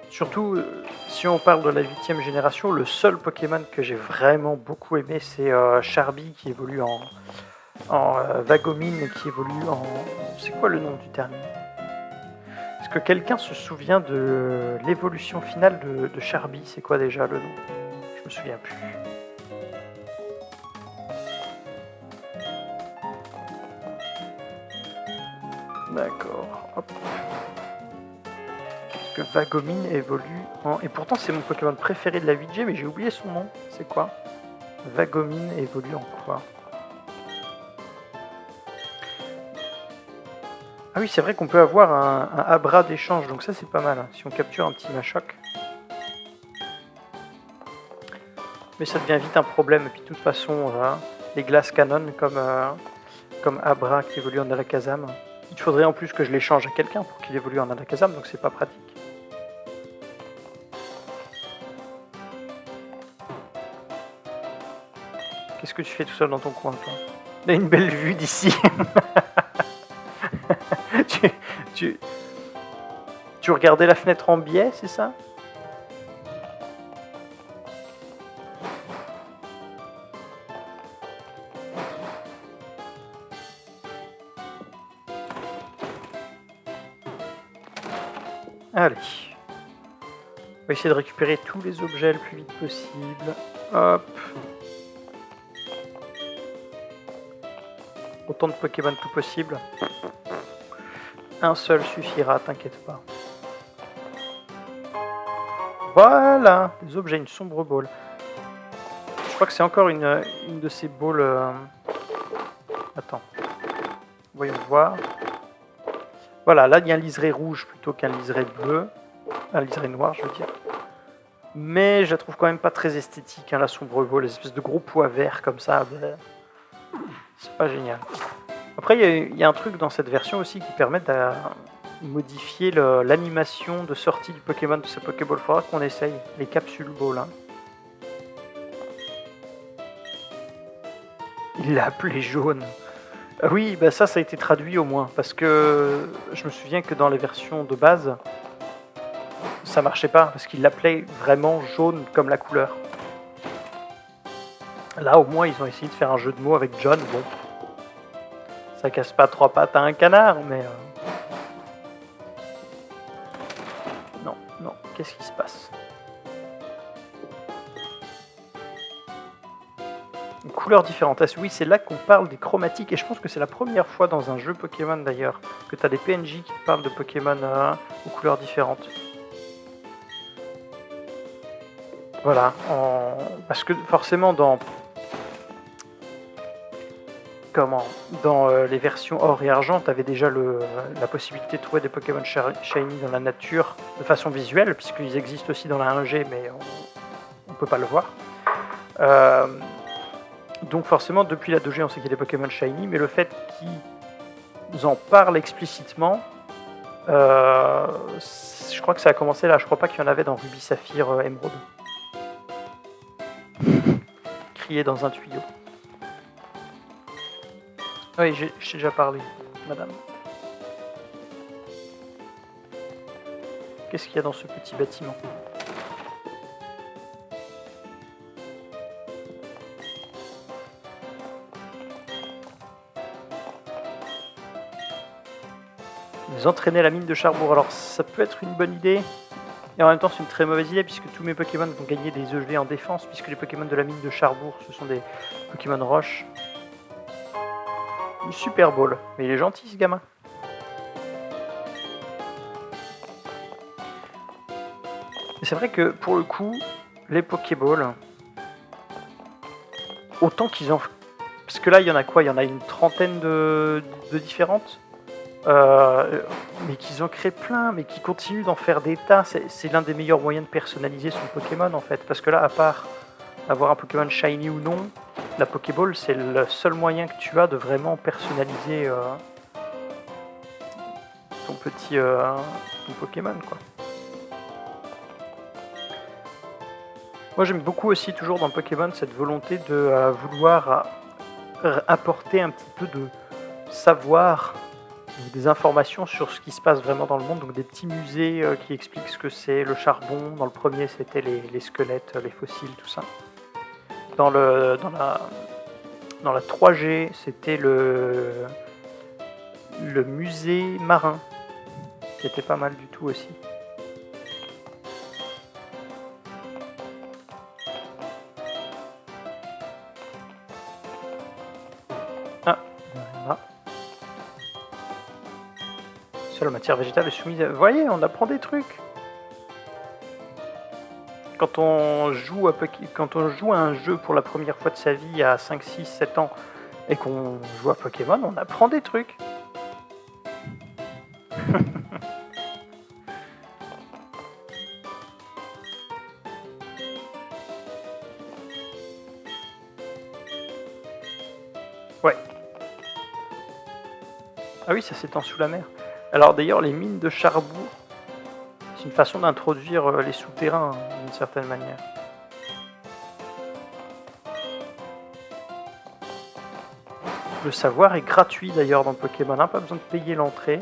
Surtout, si on parle de la 8e génération, le seul Pokémon que j'ai vraiment beaucoup aimé, c'est Charby qui évolue en Vagomine, qui évolue en... C'est quoi le nom du dernier? Est-ce que quelqu'un se souvient de l'évolution finale de Charby? C'est quoi déjà le nom? Je me souviens plus. D'accord. Hop. que Vagomine évolue en... Et pourtant c'est mon Pokémon préféré de la 8G, mais j'ai oublié son nom. C'est quoi? Vagomine évolue en quoi? Ah oui, c'est vrai qu'on peut avoir un Abra d'échange, donc ça c'est pas mal, hein, si on capture un petit Machoc. Mais ça devient vite un problème, et puis de toute façon, les Glass Cannon comme Abra qui évolue en Alakazam, il faudrait en plus que je l'échange à quelqu'un pour qu'il évolue en Alakazam, donc c'est pas pratique. Qu'est-ce que tu fais tout seul dans ton coin, toi? On a une belle vue d'ici. tu regardais la fenêtre en biais, c'est ça? Allez. On va essayer de récupérer tous les objets le plus vite possible. Hop. Autant de Pokémon que possible. Un seul suffira, t'inquiète pas. Voilà, des objets, une sombre boule. Je crois que c'est encore une de ces boules... Attends. Voyons voir. Voilà, là il y a un liseré rouge plutôt qu'un liseré bleu. Un liseré noir, je veux dire. Mais je la trouve quand même pas très esthétique, hein, la sombre boule. Les espèces de gros pois verts comme ça. C'est pas génial. Après, il y a un truc dans cette version aussi qui permet de modifier l'animation de sortie du Pokémon de ce Pokéball. Faudra qu'on essaye. Les capsules ball. Hein. Il l'a appelé jaune. Ah oui, bah ça a été traduit au moins. Parce que je me souviens que dans les versions de base, ça marchait pas. Parce qu'il l'appelait vraiment jaune comme la couleur. Là, au moins, ils ont essayé de faire un jeu de mots avec John. Bon, ça casse pas trois pattes à un canard, mais... Non, non, qu'est-ce qui se passe? Une couleur différente. Ah, oui, c'est là qu'on parle des chromatiques, et je pense que c'est la première fois dans un jeu Pokémon, d'ailleurs, que tu as des PNJ qui parlent de Pokémon aux couleurs différentes. Voilà, parce que forcément, dans les versions or et argent, tu avais déjà la possibilité de trouver des Pokémon shiny dans la nature de façon visuelle, puisqu'ils existent aussi dans la 1G, mais on ne peut pas le voir. Donc forcément, depuis la 2G, on sait qu'il y a des Pokémon shiny, mais le fait qu'ils en parlent explicitement, je crois que ça a commencé là, je crois pas qu'il y en avait dans Ruby, Saphir, Emerald. Crier dans un tuyau. Oui, j'ai déjà parlé, madame. Qu'est-ce qu'il y a dans ce petit bâtiment? Ils entraînaient la mine de Charbourg. Alors ça peut être une bonne idée, et en même temps c'est une très mauvaise idée, puisque tous mes Pokémon vont gagner des EV en défense, puisque les Pokémon de la mine de Charbourg, ce sont des Pokémon roche. Une Super Ball. Mais il est gentil ce gamin. Et c'est vrai que pour le coup, les Pokéballs, autant qu'ils en... Parce que là il y en a quoi? Il y en a une trentaine de différentes, mais qu'ils ont créé plein, mais qui continuent d'en faire des tas. C'est l'un des meilleurs moyens de personnaliser son Pokémon en fait. Parce que là, à part avoir un Pokémon shiny ou non, la Pokéball, c'est le seul moyen que tu as de vraiment personnaliser ton petit ton Pokémon, quoi. Moi, j'aime beaucoup aussi, toujours dans Pokémon, cette volonté de vouloir apporter un petit peu de savoir, des informations sur ce qui se passe vraiment dans le monde. Donc des petits musées qui expliquent ce que c'est le charbon. Dans le premier, c'était les squelettes, les fossiles, tout ça. Dans la 3G, c'était le musée marin, qui était pas mal du tout aussi. Ah, voilà. Seule matière végétale est soumise à... Vous voyez, on apprend des trucs. quand on joue à un jeu pour la première fois de sa vie à 5, 6, 7 ans et qu'on joue à Pokémon, on apprend des trucs. Ouais. Ah oui, ça s'étend sous la mer. Alors d'ailleurs, les mines de Charbourg, c'est une façon d'introduire les souterrains d'une certaine manière. Le savoir est gratuit d'ailleurs dans Pokémon, hein, pas besoin de payer l'entrée.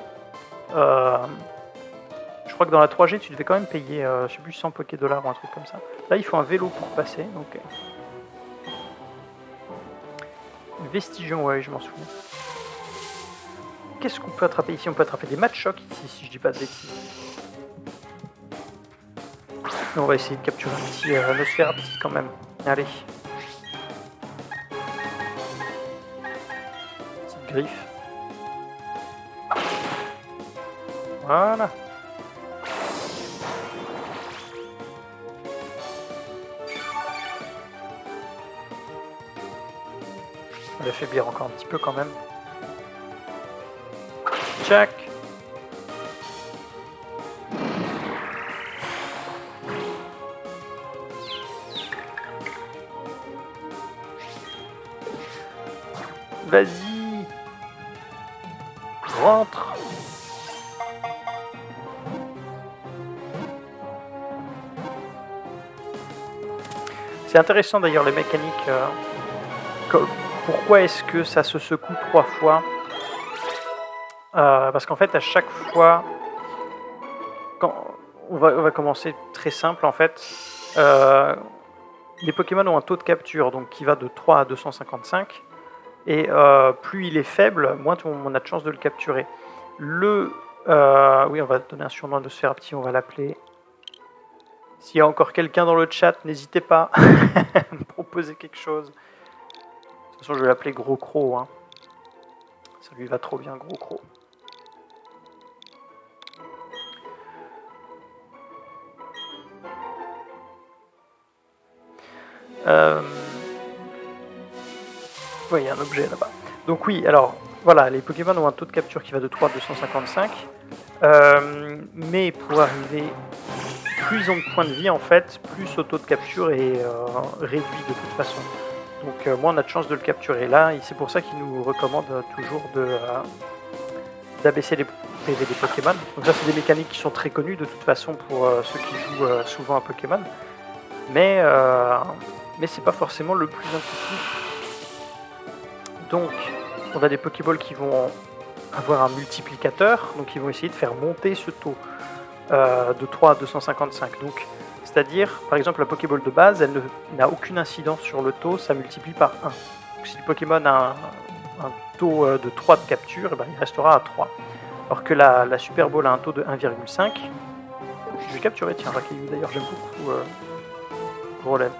Je crois que dans la 3G, tu devais quand même payer, je sais plus, 100 Poké-dollars ou un truc comme ça. Là, il faut un vélo pour passer, donc... Vestigion, ouais, je m'en souviens. Qu'est-ce qu'on peut attraper ici? On peut attraper des Machocs ici, si je dis pas de bêtises. On va essayer de capturer un petit Nosferatu quand même. Allez. Petite griffe. Voilà. On va l'affaiblir encore un petit peu quand même. Tchac. Vas-y. Rentre. C'est intéressant d'ailleurs les mécaniques. Pourquoi est-ce que ça se secoue 3 fois? Parce qu'en fait, à chaque fois, on va commencer très simple en fait. Les Pokémon ont un taux de capture donc qui va de 3 à 255. Et plus il est faible, moins on a de chances de le capturer. Oui, on va donner un surnom de Nosferatu, on va l'appeler. S'il y a encore quelqu'un dans le chat, n'hésitez pas à me proposer quelque chose. De toute façon, je vais l'appeler Gros Croc. Hein. Ça lui va trop bien, Gros Croc. Oui, il y a un objet là-bas. Donc oui, alors, voilà, les Pokémon ont un taux de capture qui va de 3 à 255. Mais pour arriver... Plus ils ont de points de vie, en fait, plus ce taux de capture est réduit de toute façon. Donc moins on a de chance de le capturer. Là, c'est pour ça qu'ils nous recommandent toujours d'abaisser les PV des Pokémon. Donc ça, c'est des mécaniques qui sont très connues de toute façon pour ceux qui jouent souvent à Pokémon. Mais c'est pas forcément le plus intuitif. Donc, on a des Pokéballs qui vont avoir un multiplicateur, donc ils vont essayer de faire monter ce taux. De 3 à 255. Donc, c'est-à-dire, par exemple, la Pokéball de base, elle n'a aucune incidence sur le taux, ça multiplie par 1. Donc, si le Pokémon a un taux de 3 de capture, eh ben, il restera à 3. Alors que la Super Ball a un taux de 1,5. Je vais capturer, tiens, Rakayu d'ailleurs, j'aime beaucoup Roland.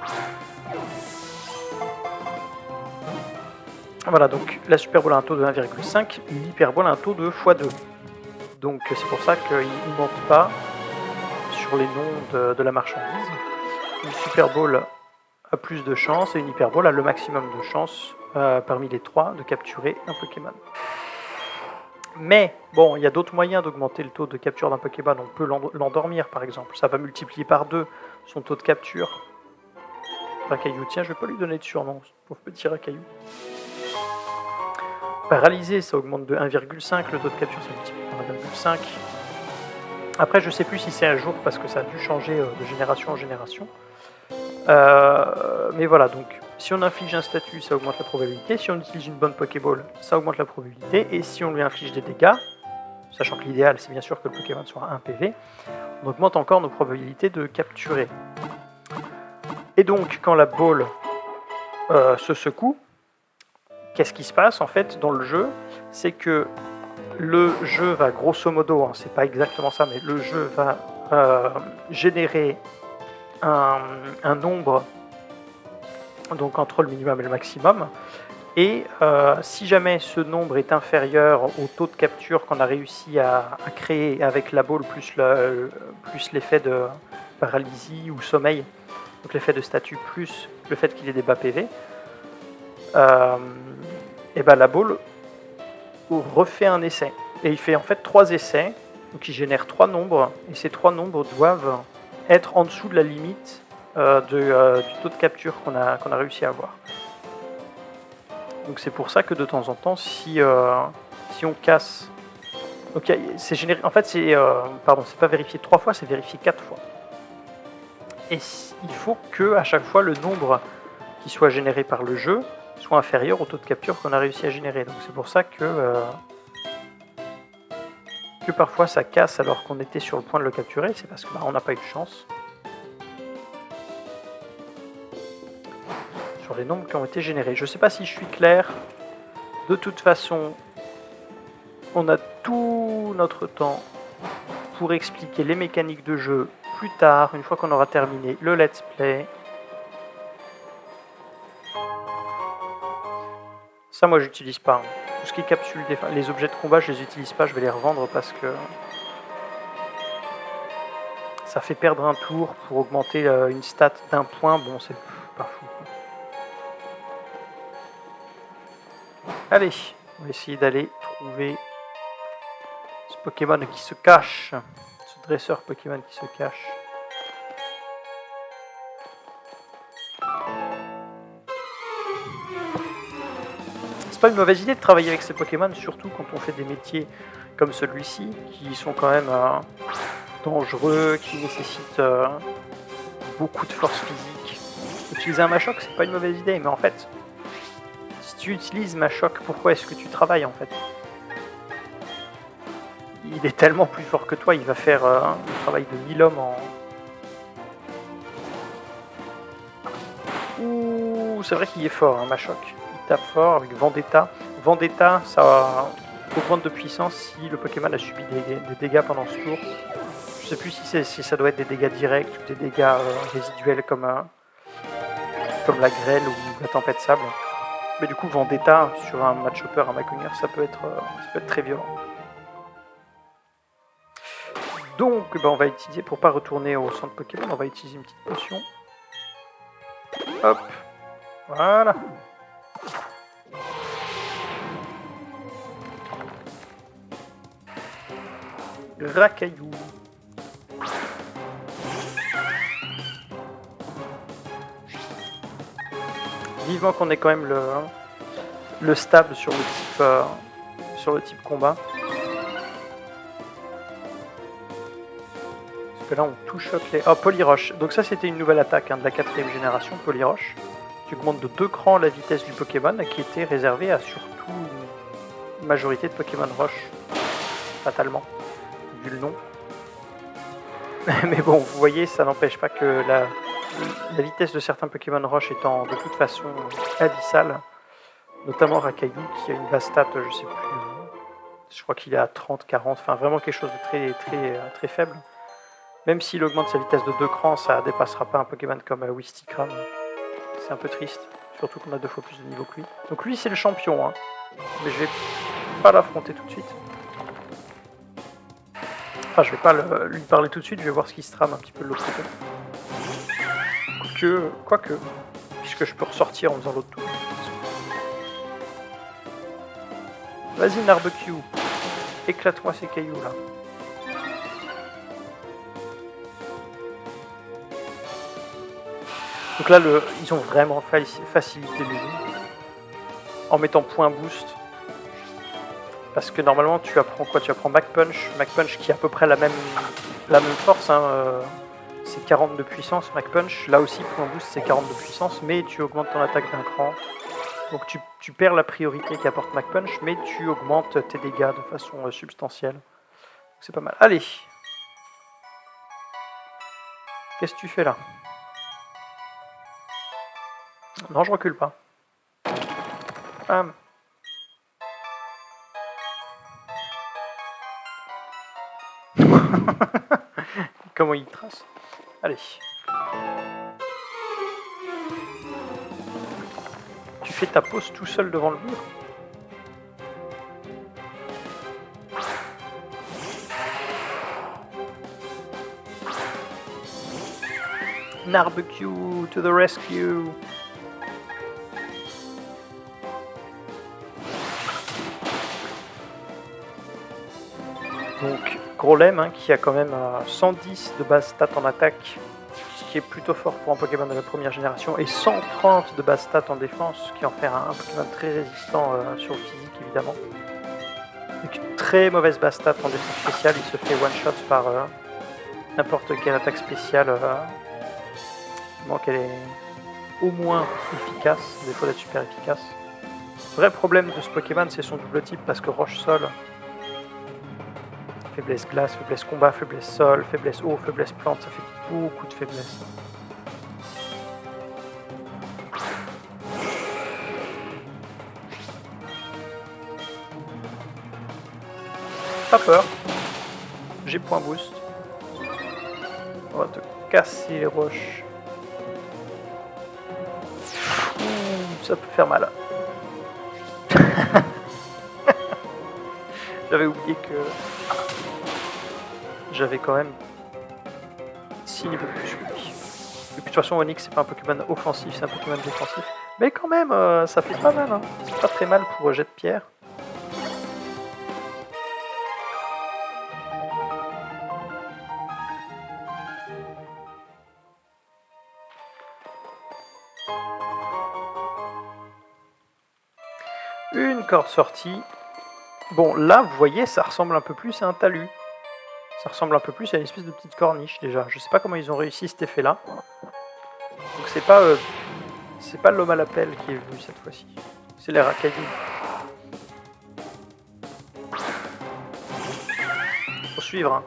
Voilà, donc la Super Ball a un taux de 1,5, l'Hyper Ball a un taux de x2. Donc c'est pour ça qu'ils ne mentent pas sur les noms de la marchandise. Une Super Ball a plus de chance et une Hyper Ball a le maximum de chance parmi les 3 de capturer un Pokémon. Mais bon, il y a d'autres moyens d'augmenter le taux de capture d'un Pokémon. On peut l'endormir par exemple. Ça va multiplier par 2 son taux de capture. Rakayu, tiens, je vais pas lui donner de surnom, pauvre petit Rakayu. Paralysé, ça augmente de 1,5, le taux de capture ça multiplie par 1,5. Après, je sais plus si c'est à jour parce que ça a dû changer de génération en génération. Mais voilà, donc si on inflige un statut, ça augmente la probabilité. Si on utilise une bonne Pokéball, ça augmente la probabilité. Et si on lui inflige des dégâts, sachant que l'idéal c'est bien sûr que le Pokémon soit 1 PV, on augmente encore nos probabilités de capturer. Et donc, quand la balle se secoue, qu'est-ce qui se passe en fait dans le jeu? C'est que le jeu va grosso modo, hein, c'est pas exactement ça, mais le jeu va générer un nombre donc entre le minimum et le maximum. Et si jamais ce nombre est inférieur au taux de capture qu'on a réussi à créer avec la balle plus l'effet de paralysie ou sommeil. Donc l'effet de statut plus le fait qu'il ait des bas PV. Et ben la balle refait un essai. Et il fait en fait 3 essais. Donc il génère 3 nombres. Et ces 3 nombres doivent être en dessous de la limite du taux de capture qu'on a réussi à avoir. Donc c'est pour ça que de temps en temps, si on casse... Donc c'est généré... En fait, c'est pas vérifié 3 fois, c'est vérifié 4 fois. Et il faut que à chaque fois le nombre qui soit généré par le jeu soit inférieur au taux de capture qu'on a réussi à générer. Donc c'est pour ça que parfois ça casse alors qu'on était sur le point de le capturer, c'est parce qu'on n'a pas eu de chance. Sur les nombres qui ont été générés. Je ne sais pas si je suis clair. De toute façon, on a tout notre temps pour expliquer les mécaniques de jeu plus tard, une fois qu'on aura terminé le let's play. Ça, moi, j'utilise pas. Tout ce qui est capsule, les objets de combat, je les utilise pas, je vais les revendre parce que ça fait perdre un tour pour augmenter une stat d'un point. Bon, c'est pas fou. Allez, on va essayer d'aller trouver ce Pokémon qui se cache, ce dresseur Pokémon qui se cache. C'est pas une mauvaise idée de travailler avec ces Pokémon, surtout quand on fait des métiers comme celui-ci, qui sont quand même dangereux, qui nécessitent beaucoup de force physique. Utiliser un Machoc, c'est pas une mauvaise idée, mais en fait, si tu utilises Machoc, pourquoi est-ce que tu travailles en fait? Il est tellement plus fort que toi, il va faire le travail de 1000 hommes en... Ouh, c'est vrai qu'il est fort, hein, Machoc. Il tape fort avec Vendetta. Vendetta, ça augmente de puissance si le Pokémon a subi des dégâts pendant ce tour. Je sais plus si ça doit être des dégâts directs ou des dégâts résiduels comme la grêle ou la tempête sable. Mais du coup, Vendetta sur un Machopper, un Maconier, ça peut être très violent. Donc, on va utiliser, pour pas retourner au centre Pokémon, on va utiliser une petite potion. Hop, voilà. Racaillou. Vivement qu'on ait quand même le stable sur le type combat. Parce que là on touche les... Oh, Polyroche. Donc ça c'était une nouvelle attaque de la 4ème génération, Polyroche. Tu augmentes de 2 crans la vitesse du Pokémon qui était réservée à surtout une majorité de Pokémon Roche. Fatalement. Vu le nom. Mais bon, vous voyez, ça n'empêche pas que la vitesse de certains Pokémon Roche étant de toute façon abyssale, notamment Racaillou qui a une base stat, je sais plus, je crois qu'il est à 30, 40, enfin vraiment quelque chose de très, très, très faible. Même s'il augmente sa vitesse de 2 crans, ça ne dépassera pas un Pokémon comme Wistikram. C'est un peu triste, surtout qu'on a 2 fois plus de niveau que lui. Donc lui c'est le champion, hein. Mais je vais pas l'affronter tout de suite. Enfin, je vais pas lui parler tout de suite, je vais voir ce qui se trame un petit peu de l'autre côté. Quoique, puisque je peux ressortir en faisant l'autre tour. Vas-y, Narbecue, éclate-moi ces cailloux là. Donc là, ils ont vraiment facilité le jeu en mettant point boost. Parce que normalement, tu apprends quoi? Tu apprends Mach Punch. Mach Punch qui a à peu près la même force. Hein, c'est 40 de puissance, Mach Punch. Là aussi, point boost, c'est 40 de puissance, mais tu augmentes ton attaque d'un cran. Donc tu perds la priorité qu'apporte Mach Punch, mais tu augmentes tes dégâts de façon substantielle. C'est pas mal. Allez. Qu'est-ce que tu fais là? Non, je recule pas. Bam. Comment il trace? Allez. Tu fais ta pause tout seul devant le mur. Narbecue to the rescue. Donc Grolem hein, qui a quand même 110 de base stat en attaque, ce qui est plutôt fort pour un Pokémon de la première génération, et 130 de base stat en défense, ce qui en fait un Pokémon très résistant sur le physique évidemment. Avec une très mauvaise base stat en défense spéciale, il se fait one shot par n'importe quelle attaque spéciale, qu'elle est au moins efficace, à défaut d'être super efficace. Le vrai problème de ce Pokémon c'est son double type parce que roche-sol, faiblesse glace, faiblesse combat, faiblesse sol, faiblesse eau, faiblesse plante, ça fait beaucoup de faiblesses. Pas peur, j'ai point boost. On va te casser les roches. Ça peut faire mal. J'avais oublié que j'avais quand même 6 niveaux de plus. Et puis de toute façon Onix c'est pas un Pokémon offensif, c'est un Pokémon défensif. Mais quand même ça fait pas mal, hein. C'est pas très mal pour jet de pierre. Une corde sortie. Bon là vous voyez ça ressemble un peu plus à un talus. Ça ressemble un peu plus à une espèce de petite corniche déjà. Je sais pas comment ils ont réussi cet effet là. Donc c'est pas l'homme à l'appel qui est venu cette fois-ci. C'est les racaillis. Faut suivre hein.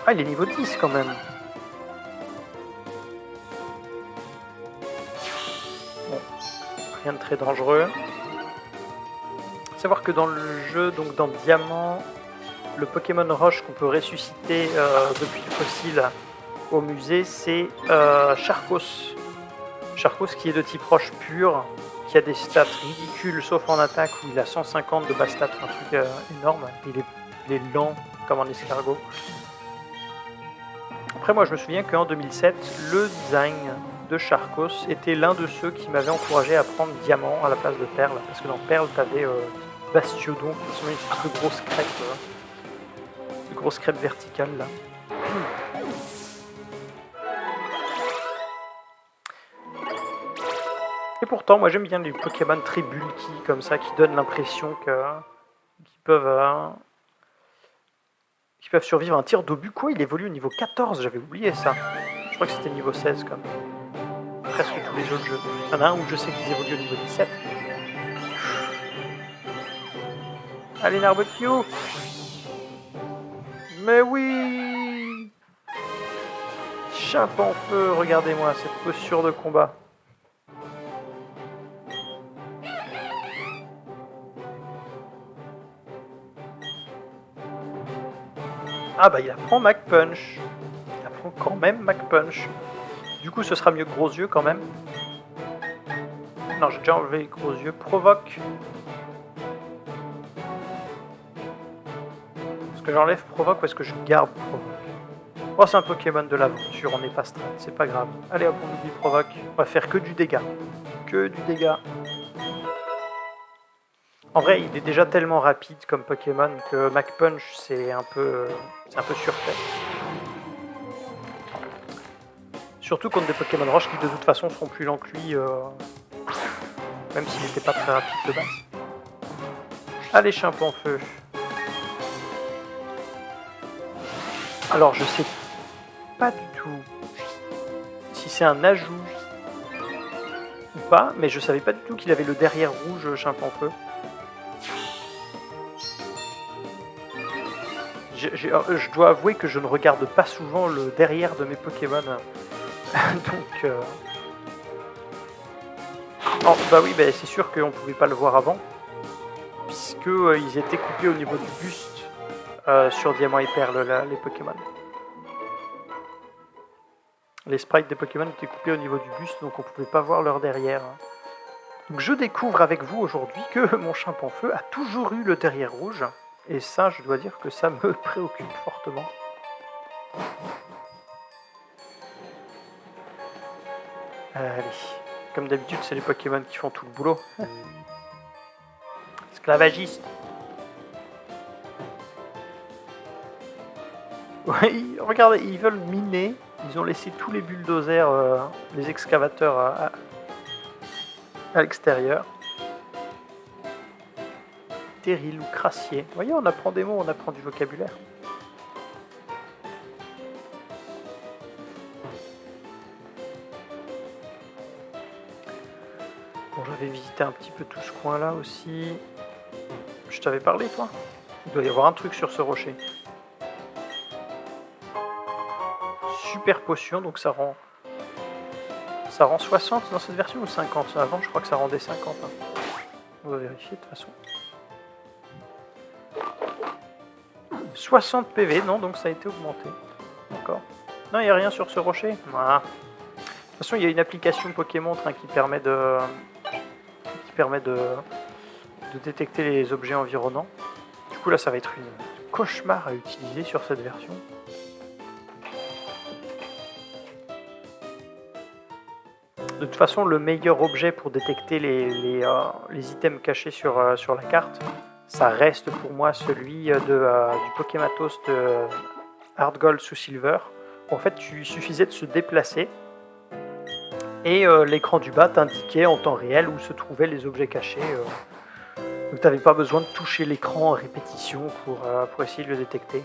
Ah il est niveau 10 quand même. Bon, rien de très dangereux. Savoir que dans le jeu, donc dans Diamant, le Pokémon Roche qu'on peut ressusciter depuis le fossile au musée, c'est Charcos. Charcos qui est de type roche pure, qui a des stats ridicules sauf en attaque où il a 150 de base stats, un truc énorme. Il est lent comme un escargot. Après moi je me souviens qu'en 2007, le design de Charcos était l'un de ceux qui m'avait encouragé à prendre Diamant à la place de Perle, parce que dans Perle t'avais Bastiodon qui ressemblait à une espèce de grosse crêpe verticale là. Et pourtant moi j'aime bien les Pokémon très bulky comme ça qui donnent l'impression qu'ils peuvent survivre à un tir d'obus. Quoi, il évolue au niveau 14, j'avais oublié ça. Je crois que c'était niveau 16 comme presque tous les autres jeux. Il y en a un où je sais qu'ils évoluent au niveau 17. Allez Narbecue. Mais oui. Chape en feu, regardez-moi cette posture de combat. Ah bah il apprend Mac Punch. Il apprend quand même Mac Punch. Du coup ce sera mieux que Gros Yeux quand même. Non j'ai déjà enlevé Gros Yeux. Provoque. Est-ce que j'enlève Provoque ou est-ce que je garde Provoque? Oh c'est un Pokémon de l'aventure, on n'est pas strat, c'est pas grave. Allez hop on oublie Provoque. On va faire que du dégât. Que du dégât. En vrai, il est déjà tellement rapide comme Pokémon que Mac Punch, c'est un peu surfait. Surtout contre des Pokémon Roche qui de toute façon seront plus lents que lui, même s'il n'était pas très rapide de base. Allez, Chimpanfeu en feu. Alors, je sais pas du tout si c'est un ajout ou pas, mais je savais pas du tout qu'il avait le derrière rouge Chimpanfeu. Je dois avouer que je ne regarde pas souvent le derrière de mes Pokémon. Donc... Oh, bah oui, bah, c'est sûr qu'on ne pouvait pas le voir avant. Puisque ils étaient coupés au niveau du buste sur Diamant et Perle, les Pokémon. Les sprites des Pokémon étaient coupés au niveau du buste, donc on ne pouvait pas voir leur derrière. Donc je découvre avec vous aujourd'hui que mon Chimpanfeu a toujours eu le derrière rouge. Et ça, je dois dire que ça me préoccupe fortement. Allez, comme d'habitude, c'est les Pokémon qui font tout le boulot. Esclavagiste. Oui, regardez, ils veulent miner. Ils ont laissé tous les bulldozers, les excavateurs à l'extérieur. Terril ou crassier. Vous voyez, on apprend des mots, on apprend du vocabulaire. Bon, j'avais visité un petit peu tout ce coin-là aussi. Je t'avais parlé, toi? Il doit y avoir un truc sur ce rocher. Super potion, donc ça rend 60 dans cette version ou 50? Avant, je crois que ça rendait 50. Hein. On va vérifier de toute façon. 60 PV, non, donc ça a été augmenté. D'accord. Non, il n'y a rien sur ce rocher. Voilà. De toute façon, il y a une application Pokémon qui permet de détecter les objets environnants. Du coup, là, ça va être une cauchemar à utiliser sur cette version. De toute façon, le meilleur objet pour détecter les items cachés sur la carte, ça reste pour moi celui du Pokématos de Hard Gold sous Silver. En fait, il suffisait de se déplacer et l'écran du bas t'indiquait en temps réel où se trouvaient les objets cachés. Donc tu n'avais pas besoin de toucher l'écran en répétition pour essayer de le détecter.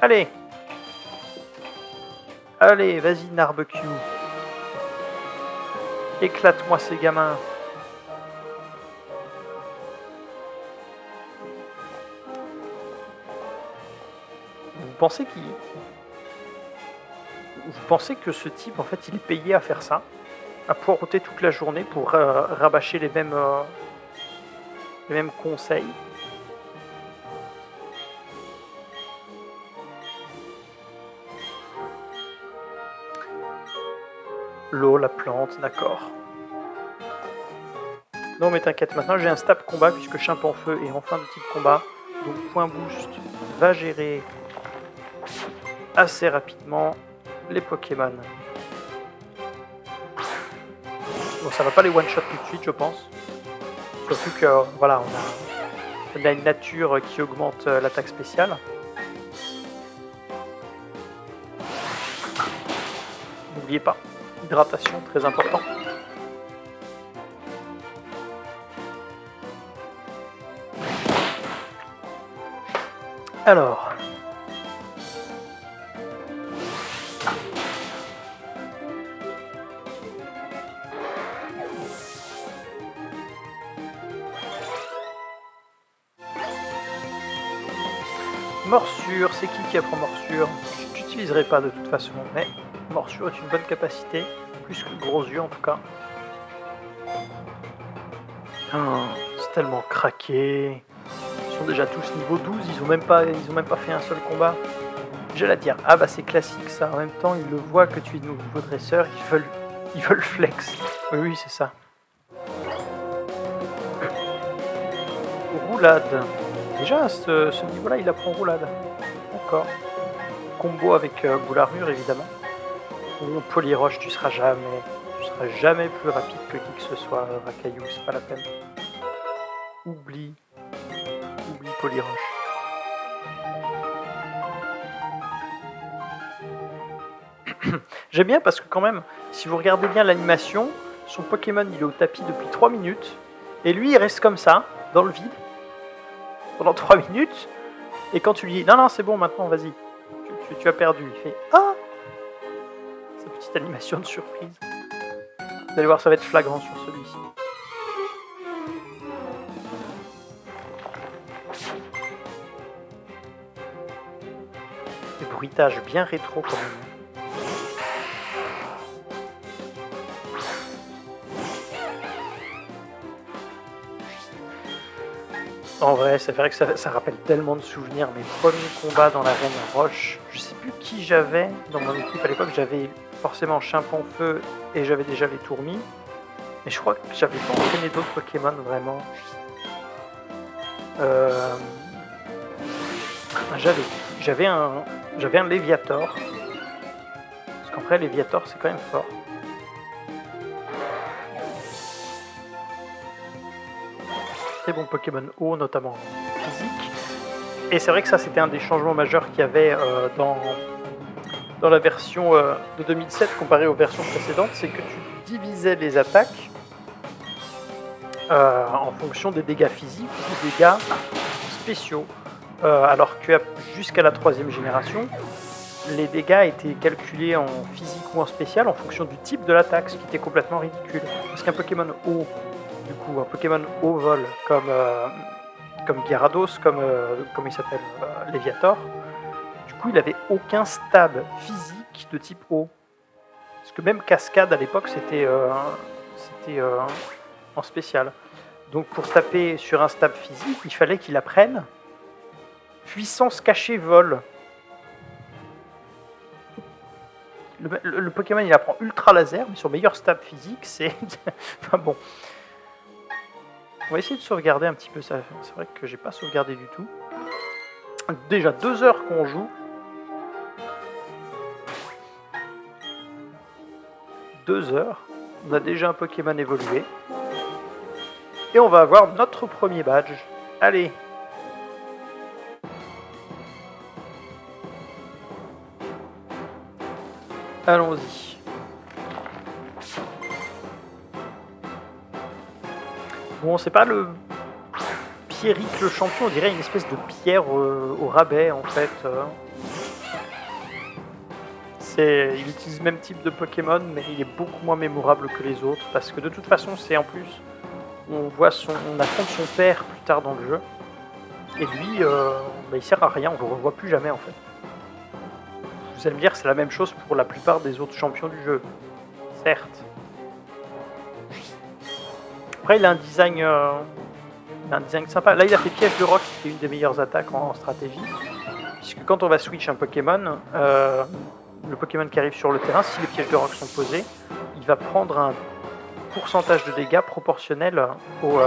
Allez, vas-y Narbecue. Éclate-moi ces gamins. Vous pensez que ce type, en fait, il est payé à faire ça, à poireauter toute la journée pour rabâcher les mêmes conseils? L'eau, la plante, d'accord. Non mais t'inquiète, maintenant j'ai un stab combat puisque Chimpanfeu est enfin de type combat. Donc point boost va gérer assez rapidement les Pokémon. Bon, ça va pas les one-shot tout de suite, je pense. Surtout que, voilà, on a une nature qui augmente l'attaque spéciale. N'oubliez pas, hydratation, très important. Alors... Morsure, c'est qui apprend morsure? Je n'utiliserai pas de toute façon, mais morsure est une bonne capacité, plus que gros yeux en tout cas. Oh, c'est tellement craqué. Ils sont déjà tous niveau 12, ils ont même pas fait un seul combat. J'allais dire, ah bah c'est classique ça, en même temps ils le voient que tu es nouveau dresseur, ils veulent flex. Oui, c'est ça. Roulade. Déjà, à ce niveau-là, il apprend roulade. D'accord. Combo avec boule armure, évidemment. Ou Polyroche, tu seras jamais plus rapide que qui que ce soit, Racaillou, c'est pas la peine. Oublie Polyroche. J'aime bien parce que quand même, si vous regardez bien l'animation, son Pokémon il est au tapis depuis 3 minutes, et lui il reste comme ça, dans le vide, pendant 3 minutes, et quand tu lui dis non c'est bon maintenant vas-y, tu as perdu, il fait ah, sa petite animation de surprise. Vous allez voir, ça va être flagrant sur celui-ci. Des bruitages bien rétro quand même. En vrai, c'est vrai que ça rappelle tellement de souvenirs. Mes premiers combats dans l'arène Roche, je sais plus qui j'avais dans mon équipe à l'époque. J'avais forcément Chimpanfeu et j'avais déjà les Tourmis. Mais je crois que j'avais pas entraîné d'autres Pokémon vraiment. Euh, j'avais un Léviator. Parce qu'en vrai, Léviator, c'est quand même fort. Très bon Pokémon eau, notamment physique. Et c'est vrai que ça, c'était un des changements majeurs qu'il y avait dans la version de 2007 comparée aux versions précédentes, c'est que tu divisais les attaques en fonction des dégâts physiques ou des dégâts spéciaux. Alors que jusqu'à la 3e génération, les dégâts étaient calculés en physique ou en spécial en fonction du type de l'attaque, ce qui était complètement ridicule. Parce qu'un Pokémon eau, du coup, un Pokémon haut vol comme Gyarados, comme il s'appelle, Léviator, du coup, il n'avait aucun stab physique de type eau. Parce que même Cascade à l'époque, c'était en spécial. Donc pour taper sur un stab physique, il fallait qu'il apprenne puissance cachée vol. Le Pokémon il apprend ultra laser, mais son meilleur stab physique c'est. Enfin bon. On va essayer de sauvegarder un petit peu ça. C'est vrai que j'ai pas sauvegardé du tout. Déjà 2 heures qu'on joue. 2 heures. On a déjà un Pokémon évolué. Et on va avoir notre premier badge. Allez. Allons-y. Bon, c'est pas le Pierrick le champion, on dirait une espèce de pierre au rabais en fait. Il utilise le même type de Pokémon, mais il est beaucoup moins mémorable que les autres parce que de toute façon, c'est en plus, on affronte son père plus tard dans le jeu, et lui, il sert à rien, on le revoit plus jamais en fait. Vous allez me dire, c'est la même chose pour la plupart des autres champions du jeu, certes. Après, il a un design sympa. Là, il a fait piège de roc, qui est une des meilleures attaques en stratégie. Puisque quand on va switch un Pokémon, le Pokémon qui arrive sur le terrain, si les pièges de roc sont posés, il va prendre un pourcentage de dégâts proportionnel au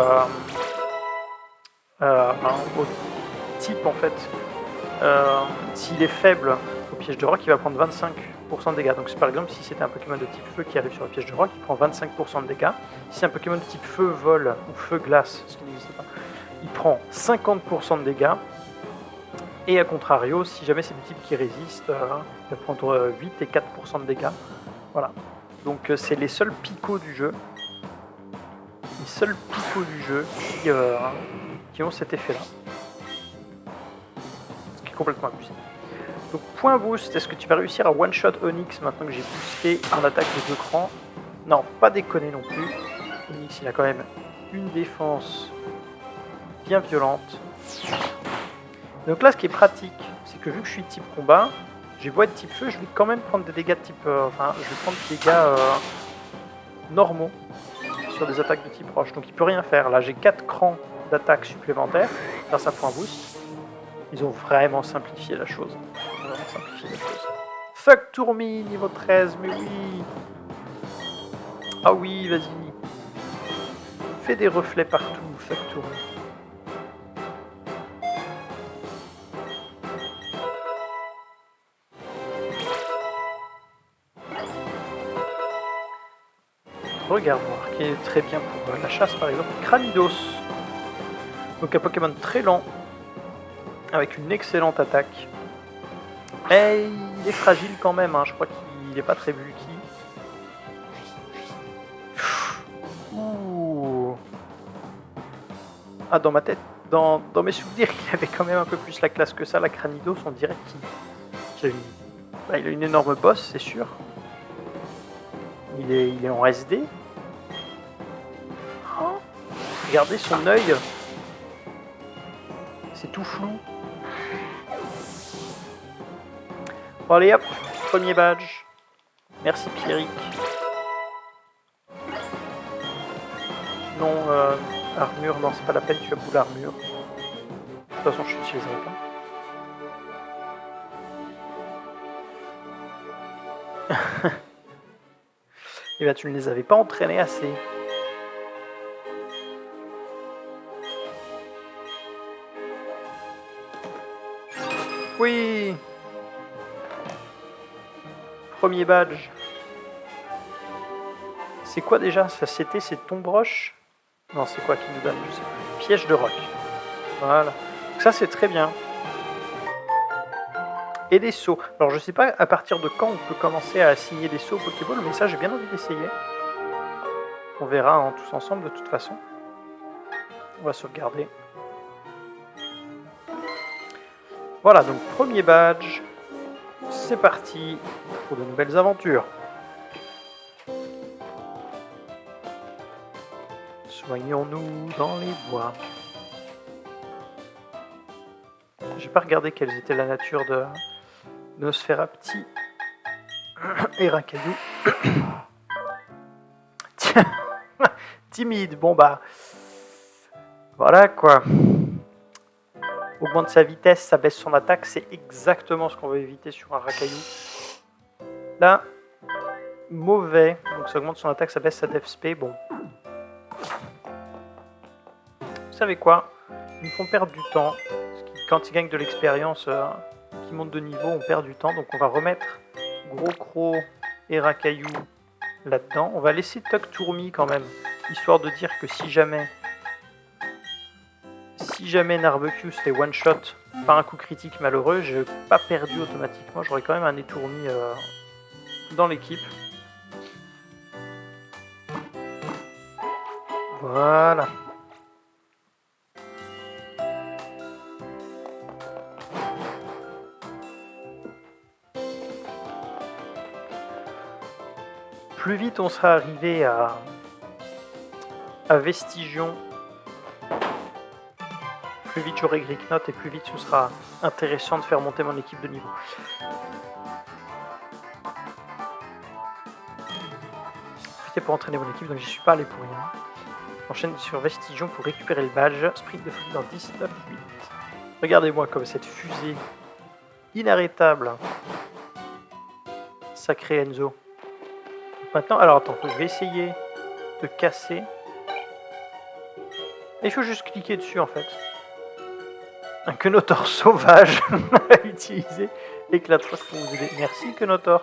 type en fait. S'il est faible au piège de roc, il va prendre 25% de dégâts. Donc par exemple, si c'était un Pokémon de type feu qui arrive sur le piège de roc, il prend 25% de dégâts. Si c'est un Pokémon de type feu, vol ou feu, glace, ce qui n'existe pas, il prend 50% de dégâts. Et à contrario, si jamais c'est des types qui résistent, il va prendre 8 et 4% de dégâts. Voilà. Donc c'est les seuls picots du jeu. Les seuls picots du jeu qui ont cet effet-là. Ce qui est complètement abusé. Donc point boost, est-ce que tu vas réussir à one-shot Onix maintenant que j'ai boosté en attaque de 2 crans? Non, pas déconner non plus. Onix, il a quand même une défense bien violente. Donc là, ce qui est pratique, c'est que vu que je suis type combat, j'ai beau être type feu, je vais quand même prendre des dégâts de type... je vais prendre des dégâts normaux sur des attaques de type roche. Donc il peut rien faire. Là, j'ai 4 crans d'attaque supplémentaires grâce à point boost. Ils ont vraiment simplifié la chose. Fuck Tourmi, niveau 13, mais oui. Ah oui, vas-y. Fais des reflets partout, fuck Tourmi. Regard noir, qui est très bien pour la chasse par exemple. Cranidos. Donc un Pokémon très lent, avec une excellente attaque. Et il est fragile quand même, hein. Je crois qu'il n'est pas très bulky. Ouh. Ah, dans ma tête, dans mes souvenirs, il avait quand même un peu plus la classe que ça, la Cranidos, on dirait qu'il a une énorme bosse, c'est sûr. Il est en SD. Oh. Regardez son œil. C'est tout flou. Bon, allez hop, premier badge. Merci Pierrick. Non, armure, non, c'est pas la peine, tu as bout l'armure. De toute façon, je n'utiliserai pas. Et bah, tu ne les avais pas entraînés assez. Oui. Premier badge. C'est quoi déjà? Ça c'était c'est tombe roche? Non, c'est quoi qui nous donne? Je sais plus. Piège de roc. Voilà. Donc ça c'est très bien. Et des sauts. Alors je sais pas à partir de quand on peut commencer à assigner des sauts au Pokéball, mais ça j'ai bien envie d'essayer. On verra hein, tous ensemble de toute façon. On va sauvegarder. Voilà, donc premier badge. C'est parti pour de nouvelles aventures. Soignons-nous dans les bois. J'ai pas regardé quelle était la nature de Nosferapti et Racaillou. Tiens, timide, bon bah... Voilà quoi. Augmente sa vitesse, ça baisse son attaque, c'est exactement ce qu'on veut éviter sur un Racaillou. Là, mauvais, donc ça augmente son attaque, ça baisse sa def spé, bon. Vous savez quoi? Ils nous font perdre du temps, parce que quand ils gagnent de l'expérience, qu'ils montent de niveau, on perd du temps, donc on va remettre Gros Croc et Racaillou là-dedans. On va laisser Tuck Tourmi quand même, histoire de dire que si jamais Narbecu c'était one shot par un coup critique malheureux, j'ai pas perdu automatiquement, j'aurais quand même un étourmi dans l'équipe. Voilà. Plus vite on sera arrivé à Vestigion, plus vite j'aurai Gricknot et plus vite ce sera intéressant de faire monter mon équipe de niveau. C'était pour entraîner mon équipe, donc j'y suis pas allé pour rien. Enchaîne sur Vestigion pour récupérer le badge. Sprint de folie dans 10, 9, 8. Regardez-moi comme cette fusée inarrêtable. Sacré Enzo. Maintenant, alors attends, je vais essayer de casser. Et il faut juste cliquer dessus en fait. Un Kenotor sauvage à utiliser. Éclate pour vous aider. Merci Kenotor.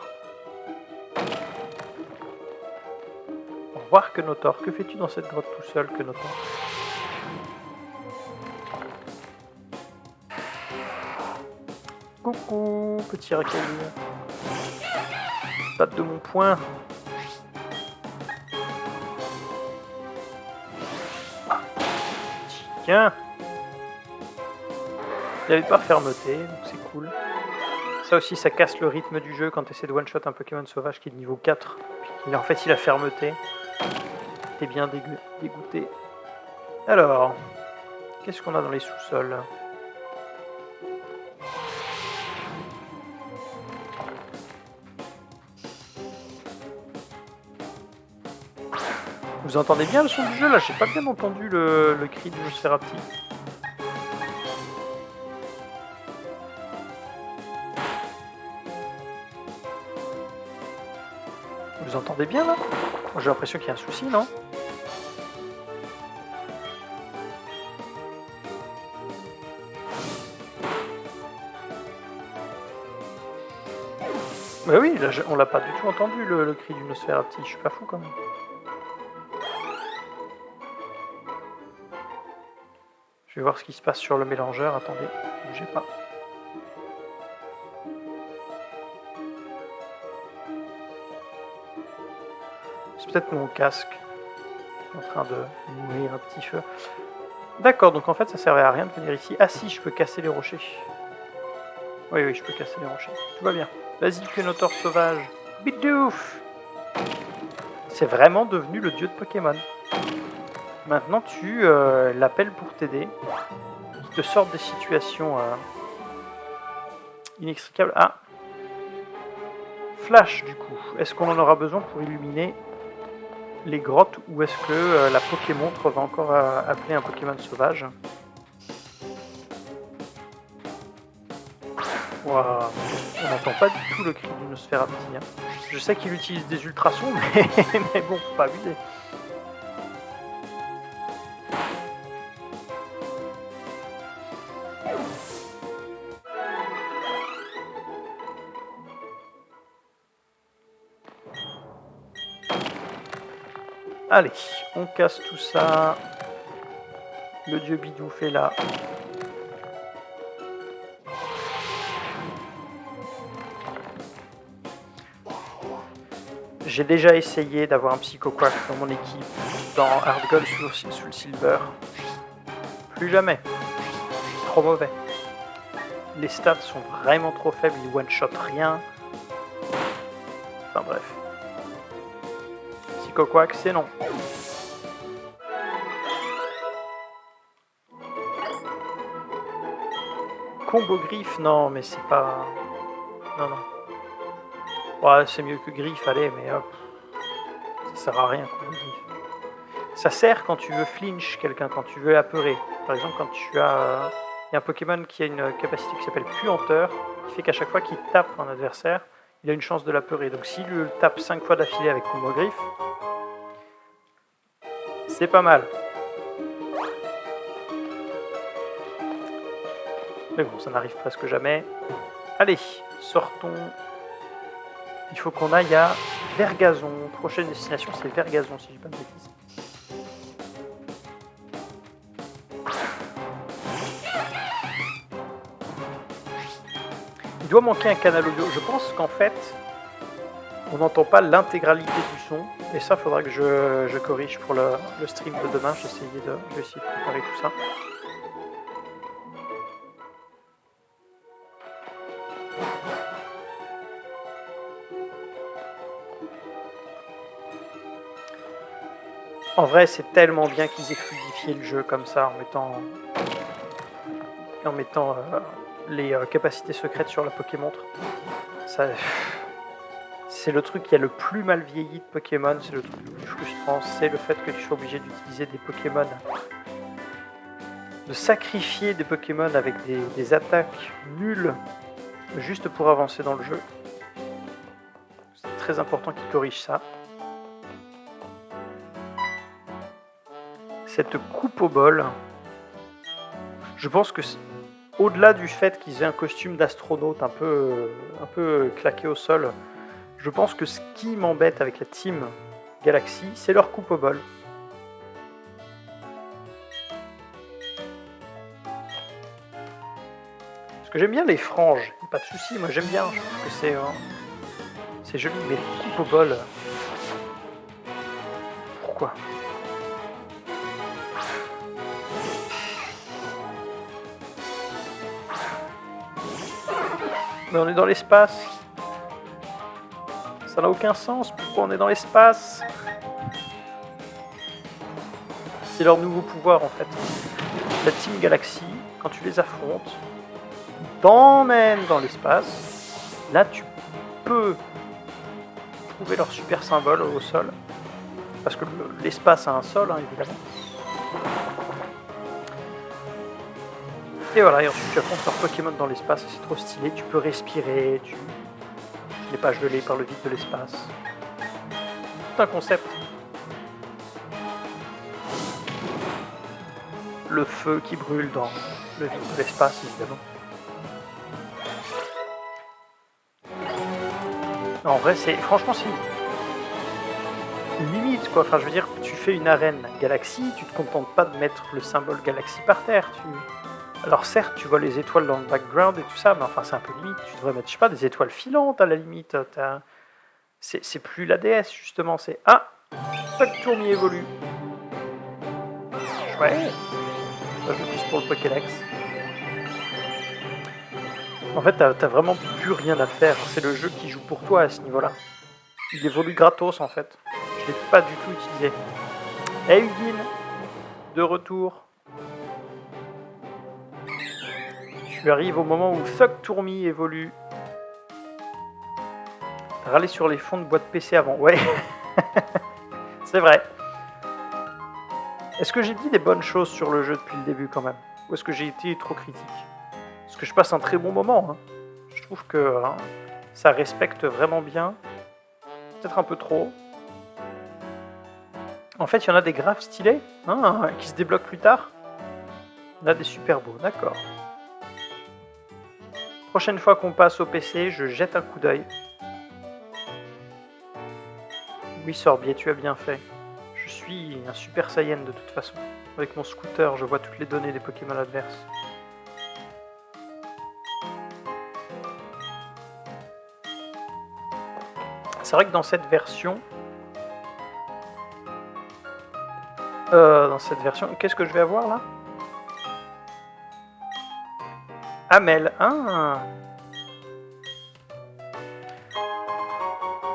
Au revoir Kenotor. Que fais-tu dans cette grotte tout seul Kenotor? Coucou petit Racaillou. Patte de mon poing. Tiens. Il n'y avait pas fermeté, donc c'est cool. Ça aussi, ça casse le rythme du jeu quand tu essaies de one-shot un Pokémon sauvage qui est de niveau 4. Puis en fait, il a fermeté. T'es bien dégoûté. Alors, qu'est-ce qu'on a dans les sous-sols? Vous entendez bien le son du jeu là? J'ai pas bien entendu le cri du Nosferapti. Vous entendez bien là? J'ai l'impression qu'il y a un souci, non? Bah oui, là, on l'a pas du tout entendu le cri du Nosferapti, je suis pas fou quand même. Je vais voir ce qui se passe sur le mélangeur, attendez, bougez pas. C'est peut-être mon casque qui est en train de mourir un petit feu. D'accord, donc en fait ça servait à rien de venir ici. Ah si, je peux casser les rochers. Oui, je peux casser les rochers. Tout va bien. Vas-y, Kenotor sauvage. Bidouf! C'est vraiment devenu le dieu de Pokémon. Maintenant, tu l'appelles pour t'aider. Il te sort des situations inextricables. Ah! Flash, du coup. Est-ce qu'on en aura besoin pour illuminer les grottes ou est-ce que la Pokémontre va encore appeler un Pokémon sauvage? Wow. On n'entend pas du tout le cri du Nosferapti. Hein. Je sais qu'il utilise des ultrasons, mais bon, faut pas abuser. Allez, on casse tout ça. Le dieu Bidouf est là. J'ai déjà essayé d'avoir un Psychoquack dans mon équipe dans Hard Gold sous le Silver. Plus jamais. Trop mauvais. Les stats sont vraiment trop faibles, ils one-shot rien. Enfin bref. Psychoquack, c'est non. Combo griffe, non, mais c'est pas... Non, non. Ouais, c'est mieux que griffe, allez, mais hop. Ça sert à rien, combo griffe. Ça sert quand tu veux flinch quelqu'un, quand tu veux apeurer. Par exemple, quand tu as... Il y a un Pokémon qui a une capacité qui s'appelle Puanteur, qui fait qu'à chaque fois qu'il tape un adversaire, il a une chance de l'apeurer. Donc s'il le tape 5 fois d'affilée avec combo griffe, c'est pas mal. Mais bon, ça n'arrive presque jamais. Allez, sortons. Il faut qu'on aille à Vergazon. Prochaine destination, c'est Vergazon, si je dis pas de bêtises. Il doit manquer un canal audio. Je pense qu'en fait, on n'entend pas l'intégralité du son. Et ça, il faudra que je corrige pour le stream de demain. Je vais essayer de préparer tout ça. En vrai, c'est tellement bien qu'ils aient fluidifié le jeu comme ça, en mettant les capacités secrètes sur la Pokémontre. C'est le truc qui a le plus mal vieilli de Pokémon, c'est le truc le plus frustrant, c'est le fait que tu sois obligé d'utiliser des Pokémon, de sacrifier des Pokémon avec des attaques nulles, juste pour avancer dans le jeu. C'est très important qu'ils corrigent ça. Cette coupe au bol, je pense que au-delà du fait qu'ils aient un costume d'astronaute un peu claqué au sol, je pense que ce qui m'embête avec la team Galaxy, c'est leur coupe au bol. Parce que j'aime bien les franges, pas de soucis, moi j'aime bien, je trouve que c'est joli, mais les coupes au bol, pourquoi ? Mais on est dans l'espace. Ça n'a aucun sens. Pourquoi on est dans l'espace? C'est leur nouveau pouvoir en fait. La Team Galaxy, quand tu les affrontes, t'emmènent dans l'espace. Là, tu peux trouver leur super symbole au sol. Parce que l'espace a un sol, hein, évidemment. Et voilà, et ensuite tu affrontes leur Pokémon dans l'espace, c'est trop stylé, tu peux respirer, tu n'es pas gelé par le vide de l'espace. C'est un concept. Le feu qui brûle dans le vide de l'espace, évidemment. Non, en vrai, franchement, c'est une limite, quoi. Enfin, je veux dire, tu fais une arène Galaxy, tu te contentes pas de mettre le symbole Galaxy par terre, Alors certes, tu vois les étoiles dans le background et tout ça, mais enfin c'est un peu limite. Tu devrais mettre, je sais pas, des étoiles filantes à la limite. C'est plus la DS justement, c'est... Ah, Puck Tourmi évolue. Ouais. Ça joue plus pour le Pokédex. En fait, t'as vraiment plus rien à faire. C'est le jeu qui joue pour toi à ce niveau-là. Il évolue gratos en fait. Je l'ai pas du tout utilisé. Hey Udine, de retour. Tu arrives au moment où Thug Tourmi évolue. T'as râlé sur les fonds de boîte PC avant. Ouais. C'est vrai. Est-ce que j'ai dit des bonnes choses sur le jeu depuis le début quand même? Ou est-ce que j'ai été trop critique? Parce que je passe un très bon moment. Hein. Je trouve que ça respecte vraiment bien. Peut-être un peu trop. En fait, il y en a des graphes stylés qui se débloquent plus tard. Il y en a des super beaux, d'accord. Prochaine fois qu'on passe au PC, je jette un coup d'œil. Oui, Sorbier, tu as bien fait. Je suis un Super Saiyan de toute façon. Avec mon scooter, je vois toutes les données des Pokémon adverses. C'est vrai que dans cette version... qu'est-ce que je vais avoir là? Amel.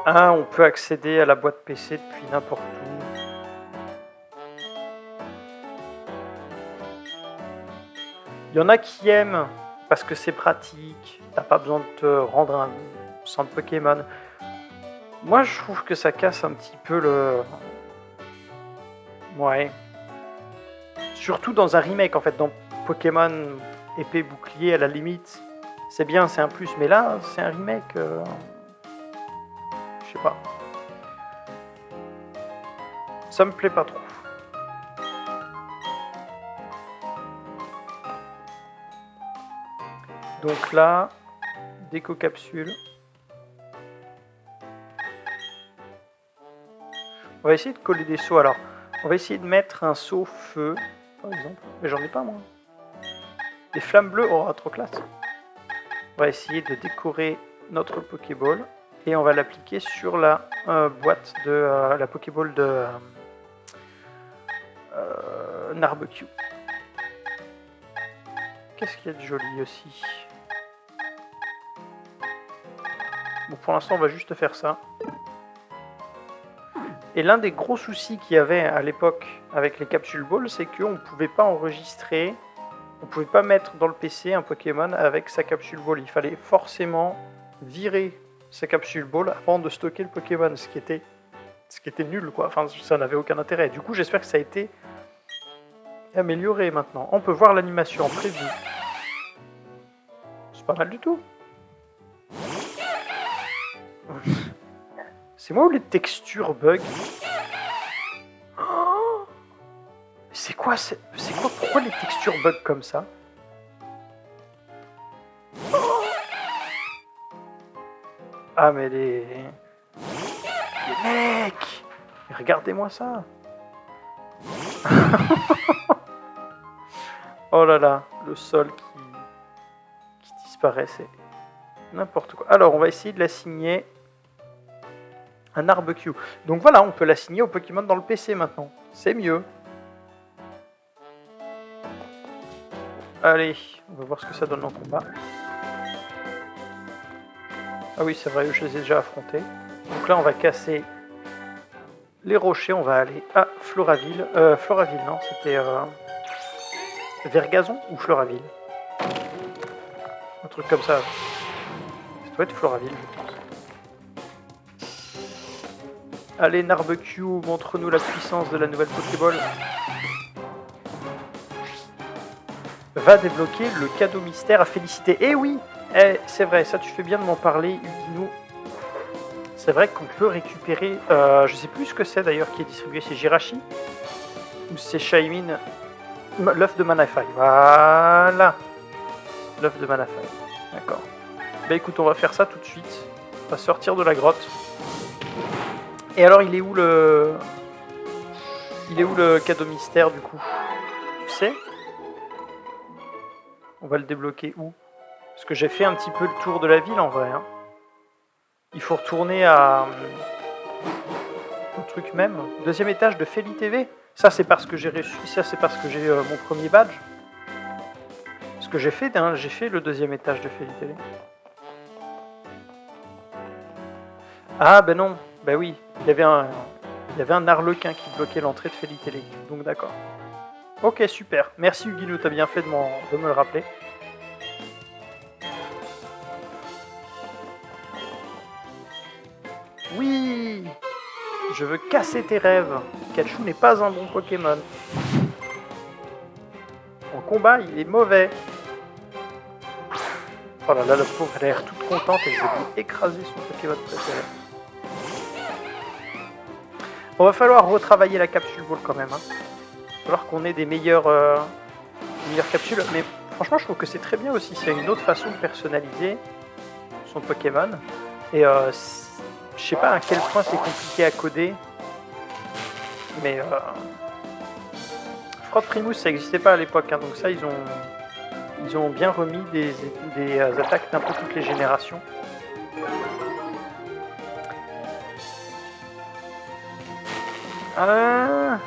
On peut accéder à la boîte PC depuis n'importe où. Il y en a qui aiment parce que c'est pratique, t'as pas besoin de te rendre un centre Pokémon. Moi je trouve que ça casse un petit peu le... Ouais. Surtout dans un remake en fait, dans Pokémon épée bouclier à la limite. C'est bien, c'est un plus, mais là c'est un remake... Je sais pas. Ça me plaît pas trop. Donc là, déco-capsule. On va essayer de coller des seaux. Alors, on va essayer de mettre un seau feu, par exemple. Mais j'en ai pas, moi. Des flammes bleues, oh, trop classe. On va essayer de décorer notre Pokéball. Et on va l'appliquer sur la boîte de la Pokéball de Narbecu. Qu'est-ce qu'il y a de joli aussi? Bon, pour l'instant, on va juste faire ça. Et l'un des gros soucis qu'il y avait à l'époque avec les capsules ball, c'est qu'on ne pouvait pas enregistrer, on ne pouvait pas mettre dans le PC un Pokémon avec sa capsule ball. Il fallait forcément virer sa capsule ball avant de stocker le Pokémon, ce qui était nul, quoi. Enfin, ça n'avait aucun intérêt. Du coup, j'espère que ça a été amélioré maintenant. On peut voir l'animation en prévu. C'est pas mal du tout. C'est moi ou les textures bug? Oh, c'est quoi? Pourquoi les textures bug comme ça? Ah mais les mecs, regardez-moi ça. Oh là là, le sol qui disparaît, c'est n'importe quoi. Alors on va essayer de l'assigner un Narbecu. Donc voilà, on peut l'assigner au Pokémon dans le PC maintenant. C'est mieux. Allez, on va voir ce que ça donne en combat. Ah oui, c'est vrai, je les ai déjà affrontés. Donc là, on va casser les rochers. On va aller à Floraville. Floraville, non, c'était Vergazon ou Floraville? Un truc comme ça. Ça doit être Floraville, je pense. Allez, Narbecu, montre-nous la puissance de la nouvelle Pokéball. Va débloquer le cadeau mystère à Félicité. Eh oui, c'est vrai, ça tu fais bien de m'en parler, Ugino. C'est vrai qu'on peut récupérer, je sais plus ce que c'est d'ailleurs qui est distribué, c'est Jirachi ou c'est Shaymin, l'œuf de Manaphy. Voilà, l'œuf de Manaphy. D'accord. Bah écoute, on va faire ça tout de suite. On va sortir de la grotte. Et alors, il est où le cadeau mystère du coup? Tu sais? On va le débloquer où? Parce que j'ai fait un petit peu le tour de la ville en vrai. Hein. Il faut retourner au truc même. Deuxième étage de Feli TV. Ça c'est parce que j'ai réussi. Ça c'est parce que j'ai mon premier badge. Ce que j'ai fait le deuxième étage de Feli TV. Ah ben non. Ben oui. Il y avait un arlequin qui bloquait l'entrée de Feli TV. Donc d'accord. Ok, super. Merci Ugino, t'as bien fait de me le rappeler. Oui, je veux casser tes rêves. Pikachu n'est pas un bon Pokémon. En combat, il est mauvais. Oh là là, la pauvre, elle a l'air toute contente et je vais lui écraser son Pokémon préféré. On va falloir retravailler la capsule ball quand même. Hein. Il va falloir qu'on ait des meilleures capsules. Mais franchement, je trouve que c'est très bien aussi. C'est une autre façon de personnaliser son Pokémon. Et je sais pas à quel point c'est compliqué à coder. Mais Frotte Primus, ça n'existait pas à l'époque, hein, donc ça, ils ont bien remis des attaques d'un peu toutes les générations. Ah.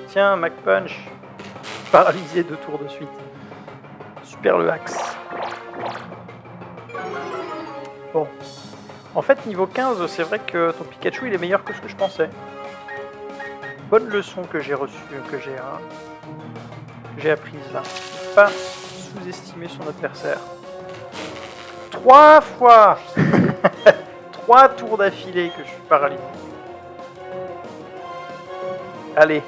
Tiens, Mac Punch. Paralysé 2 tours de suite. Super le axe. Bon. En fait, niveau 15, c'est vrai que ton Pikachu, il est meilleur que ce que je pensais. Bonne leçon que j'ai reçue, que j'ai apprise là. Pas sous-estimer son adversaire. 3 fois 3 tours d'affilée que je suis paralysé. Allez.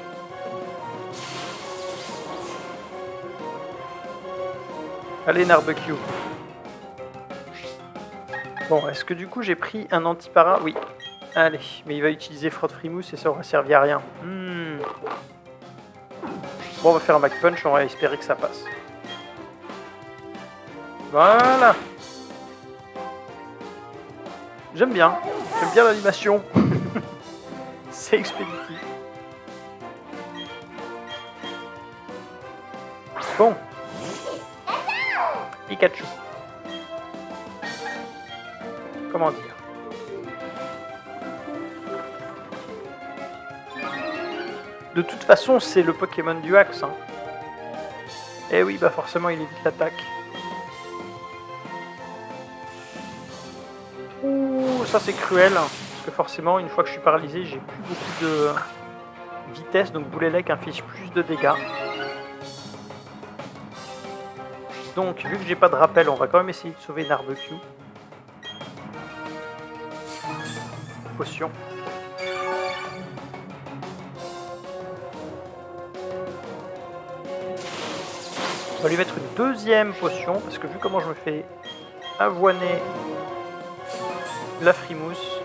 Allez, Narbecue. Bon, est-ce que du coup j'ai pris un anti-para? Oui. Allez, mais il va utiliser Frotte Frimousse et ça aura servi à rien. Bon, on va faire un Mac Punch, on va espérer que ça passe. Voilà. J'aime bien l'animation. C'est expéditif. Bon. Pikachu. Comment dire? De toute façon, c'est le Pokémon du axe. Hein. Eh oui, bah forcément, il évite l'attaque. Ouh, ça c'est cruel. Parce que forcément, une fois que je suis paralysé, j'ai plus beaucoup de vitesse. Donc Boulélec inflige plus de dégâts. Donc, vu que j'ai pas de rappel, on va quand même essayer de sauver Narbecue. Potion. On va lui mettre une deuxième potion, parce que vu comment je me fais avoiner la frimousse,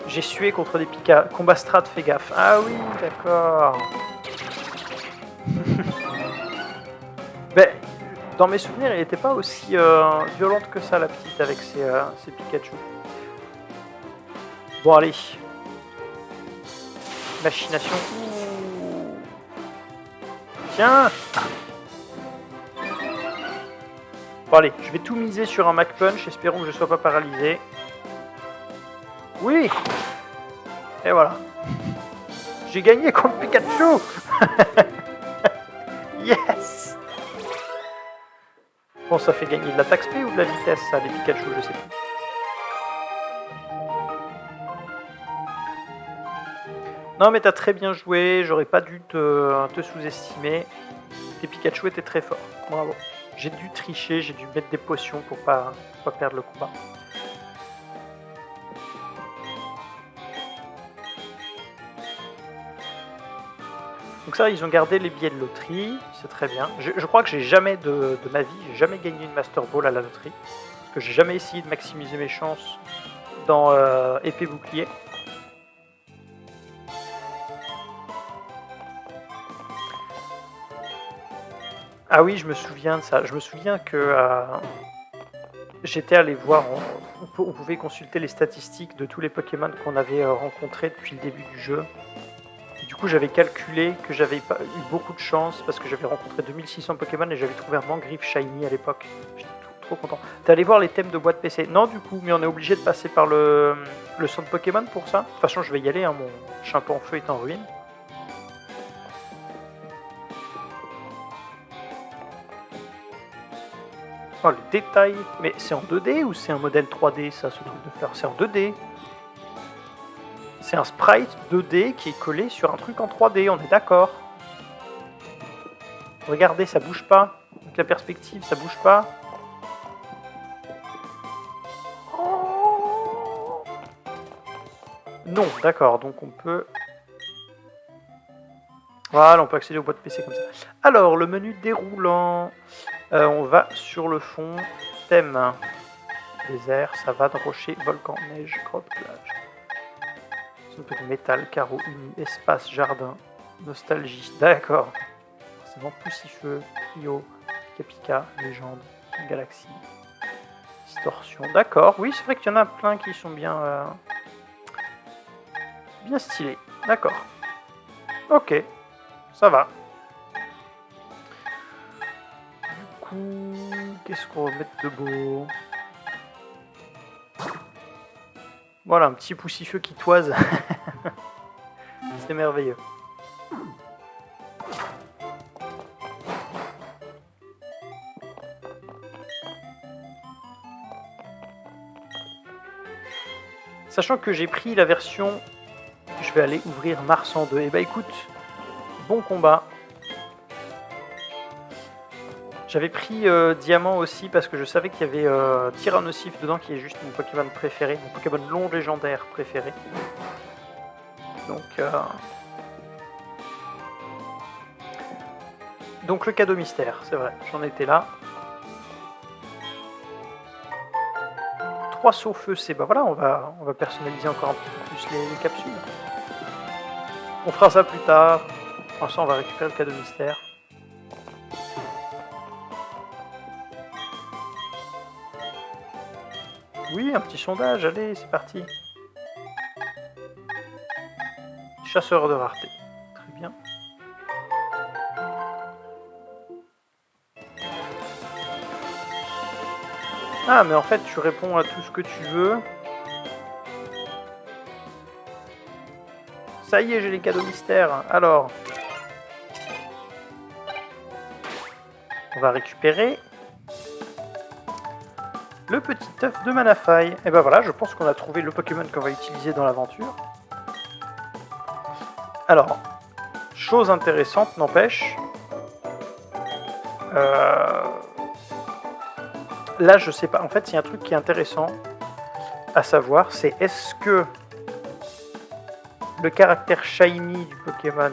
j'ai sué contre des Pika. Combat strat, fais gaffe. Ah oui, d'accord. Ben, dans mes souvenirs, elle n'était pas aussi violente que ça, la petite, avec ses Pikachu. Bon, allez. Machination. Ouh. Tiens. Bon, allez, je vais tout miser sur un Mac Punch, espérons que je ne sois pas paralysé. Oui. Et voilà. J'ai gagné contre Pikachu. Yes. Bon, ça fait gagner de l'attaque SP ou de la vitesse, ça, les Pikachu, je sais plus. Non, mais t'as très bien joué, j'aurais pas dû te sous-estimer. Tes Pikachu étaient très forts, bravo. J'ai dû tricher, j'ai dû mettre des potions pour pas perdre le combat. Donc ça, ils ont gardé les billets de loterie, c'est très bien. Je crois que j'ai jamais de ma vie, j'ai jamais gagné une Master Ball à la loterie. Parce que j'ai jamais essayé de maximiser mes chances dans épée bouclier. Ah oui, je me souviens de ça. Je me souviens que j'étais allé voir, on pouvait consulter les statistiques de tous les Pokémon qu'on avait rencontrés depuis le début du jeu. Et du coup, j'avais calculé que j'avais eu beaucoup de chance parce que j'avais rencontré 2600 Pokémon et j'avais trouvé un Mangriffe Shiny à l'époque. J'étais trop content. T'es allé voir les thèmes de boîte PC? Non, du coup, mais on est obligé de passer par le centre Pokémon pour ça. De toute façon, je vais y aller, hein, mon Chimpanfeu feu est en ruine. Oh, le détail. Mais c'est en 2D ou c'est un modèle 3D, ça, ce truc de fleur? C'est en 2D. C'est un sprite 2D qui est collé sur un truc en 3D, on est d'accord. Regardez, ça bouge pas. Avec la perspective, ça bouge pas. Oh non, d'accord, donc on peut... Voilà, on peut accéder aux boîtes PC comme ça. Alors, le menu déroulant... on va sur le fond, thème, désert, savane, rocher, volcan, neige, grotte, plage. Un peu de métal, carreau, uni, espace, jardin, nostalgie, d'accord. Forcément, Poussifeu, Io, Pika Pika, légende, galaxie, Distorsion, d'accord. Oui, c'est vrai qu'il y en a plein qui sont bien, bien stylés. D'accord. Ok, ça va. Du coup, qu'est-ce qu'on va mettre de beau? Voilà, un petit poussifeu qui toise. C'est merveilleux. Sachant que j'ai pris la version... Je vais aller ouvrir Mars en 2. Et bah écoute, bon combat. J'avais pris Diamant aussi parce que je savais qu'il y avait Tyrannosif dedans qui est juste mon Pokémon préféré, mon Pokémon long légendaire préféré. Donc le cadeau mystère, c'est vrai, j'en étais là. 3 sauts feu, c'est... Bah voilà, on va personnaliser encore un peu plus les capsules. On fera ça plus tard. Pour l'instant, on va récupérer le cadeau mystère. Oui, un petit sondage, allez, c'est parti. Chasseur de rareté. Très bien. Ah, mais en fait, tu réponds à tout ce que tu veux. Ça y est, j'ai les cadeaux mystères. Alors, on va récupérer le petit œuf de Manaphy. Et ben voilà, je pense qu'on a trouvé le Pokémon qu'on va utiliser dans l'aventure. Alors, chose intéressante, n'empêche. Là, je sais pas. En fait, il y a un truc qui est intéressant à savoir, c'est est-ce que le caractère shiny du Pokémon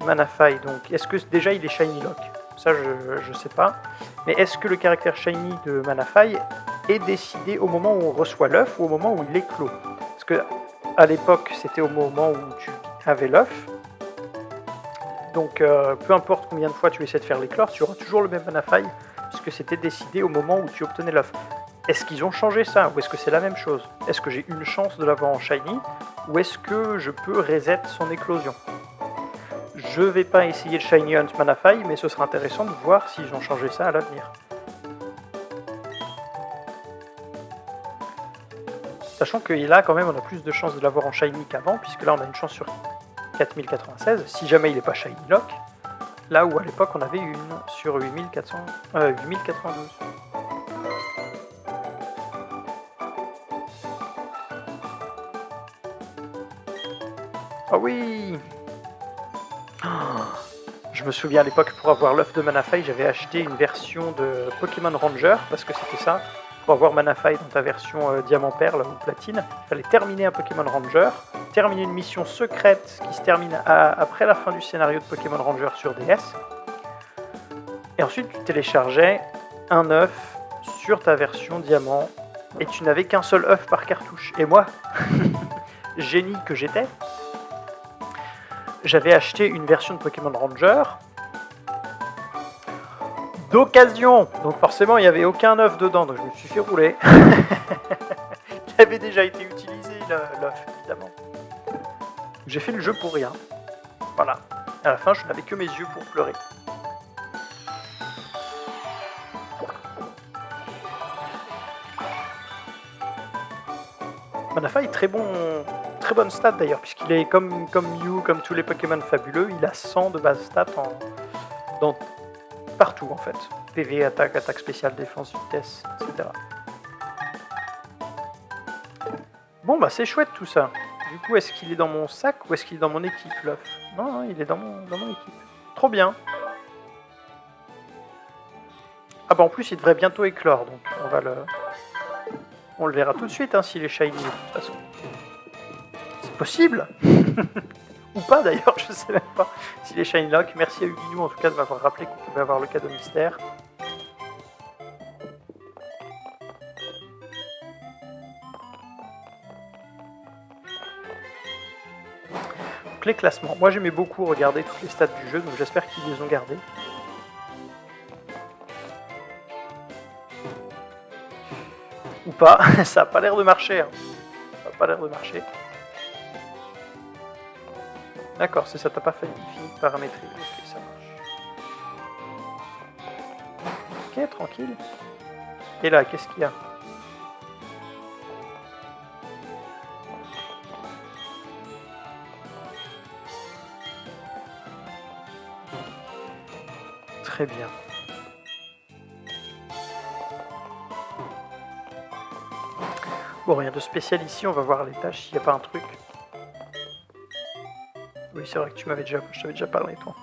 Manaphy, donc est-ce que déjà il est shiny lock? Ça, je sais pas. Mais est-ce que le caractère shiny de Manaphy est décidé au moment où on reçoit l'œuf ou au moment où il éclot? Parce que à l'époque, c'était au moment où tu avais l'œuf. Donc, peu importe combien de fois tu essaies de faire l'éclore, tu auras toujours le même Manaphy, puisque c'était décidé au moment où tu obtenais l'œuf. Est-ce qu'ils ont changé ça, ou est-ce que c'est la même chose? Est-ce que j'ai une chance de l'avoir en shiny, ou est-ce que je peux reset son éclosion? Je vais pas essayer le Shiny Hunt Manaphy, mais ce sera intéressant de voir s'ils ont changé ça à l'avenir. Sachant que là, quand même, on a plus de chances de l'avoir en shiny qu'avant, puisque là, on a une chance sur 4096, si jamais il n'est pas shiny lock, là où à l'époque, on avait une sur 8092. Oh oui! Je me souviens à l'époque, pour avoir l'œuf de Manaphy, j'avais acheté une version de Pokémon Ranger, parce que c'était ça. Pour avoir Manaphy dans ta version Diamant Perle ou Platine, il fallait terminer un Pokémon Ranger, terminer une mission secrète qui se termine après la fin du scénario de Pokémon Ranger sur DS. Et ensuite, tu téléchargeais un œuf sur ta version Diamant, et tu n'avais qu'un seul œuf par cartouche. Et moi, génie que j'étais, j'avais acheté une version de Pokémon Ranger d'occasion. Donc forcément, il n'y avait aucun œuf dedans, donc je me suis fait rouler. Il avait déjà été utilisé, l'œuf, évidemment. J'ai fait le jeu pour rien. Voilà. À la fin, je n'avais que mes yeux pour pleurer. Manaphy est très bonne stat d'ailleurs, puisqu'il est comme Mew, comme tous les Pokémon fabuleux, il a 100 de base stat partout en fait. PV, attaque spéciale, défense, vitesse, etc. Bon bah c'est chouette tout ça. Du coup, est-ce qu'il est dans mon sac ou est-ce qu'il est dans mon équipe, l'œuf? Non, il est dans mon équipe. Trop bien. Ah bah en plus il devrait bientôt éclore, donc on le verra tout de suite hein, s'il est shiny de toute façon. C'est possible. Ou pas d'ailleurs, je sais même pas s'il est shiny lock. Merci à Ubinou en tout cas de m'avoir rappelé qu'on pouvait avoir le cadeau mystère. Donc les classements. Moi j'aimais beaucoup regarder toutes les stats du jeu, donc j'espère qu'ils les ont gardés. pas, ça a pas l'air de marcher. Hein. Ça a pas l'air de marcher. D'accord, c'est ça, t'as pas fini de paramétrer. Ok, ça marche. Ok, tranquille. Et là, qu'est-ce qu'il y a? Très bien. Bon, rien de spécial ici, on va voir les tâches s'il n'y a pas un truc. Oui, c'est vrai que je t'avais déjà parlé, toi.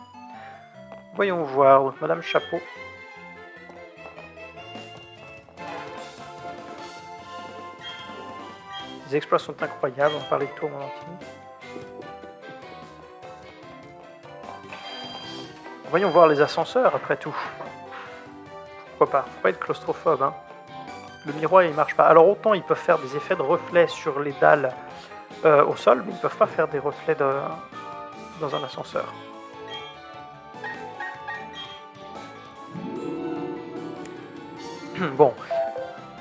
Voyons voir, Madame Chapeau. Les exploits sont incroyables, on parlait de toi, mon Antini. Voyons voir les ascenseurs, après tout. Pourquoi pas? Faut pas être claustrophobe, hein. Le miroir, il marche pas. Alors, autant ils peuvent faire des effets de reflets sur les dalles au sol, mais ils peuvent pas faire des reflets dans un ascenseur. Bon.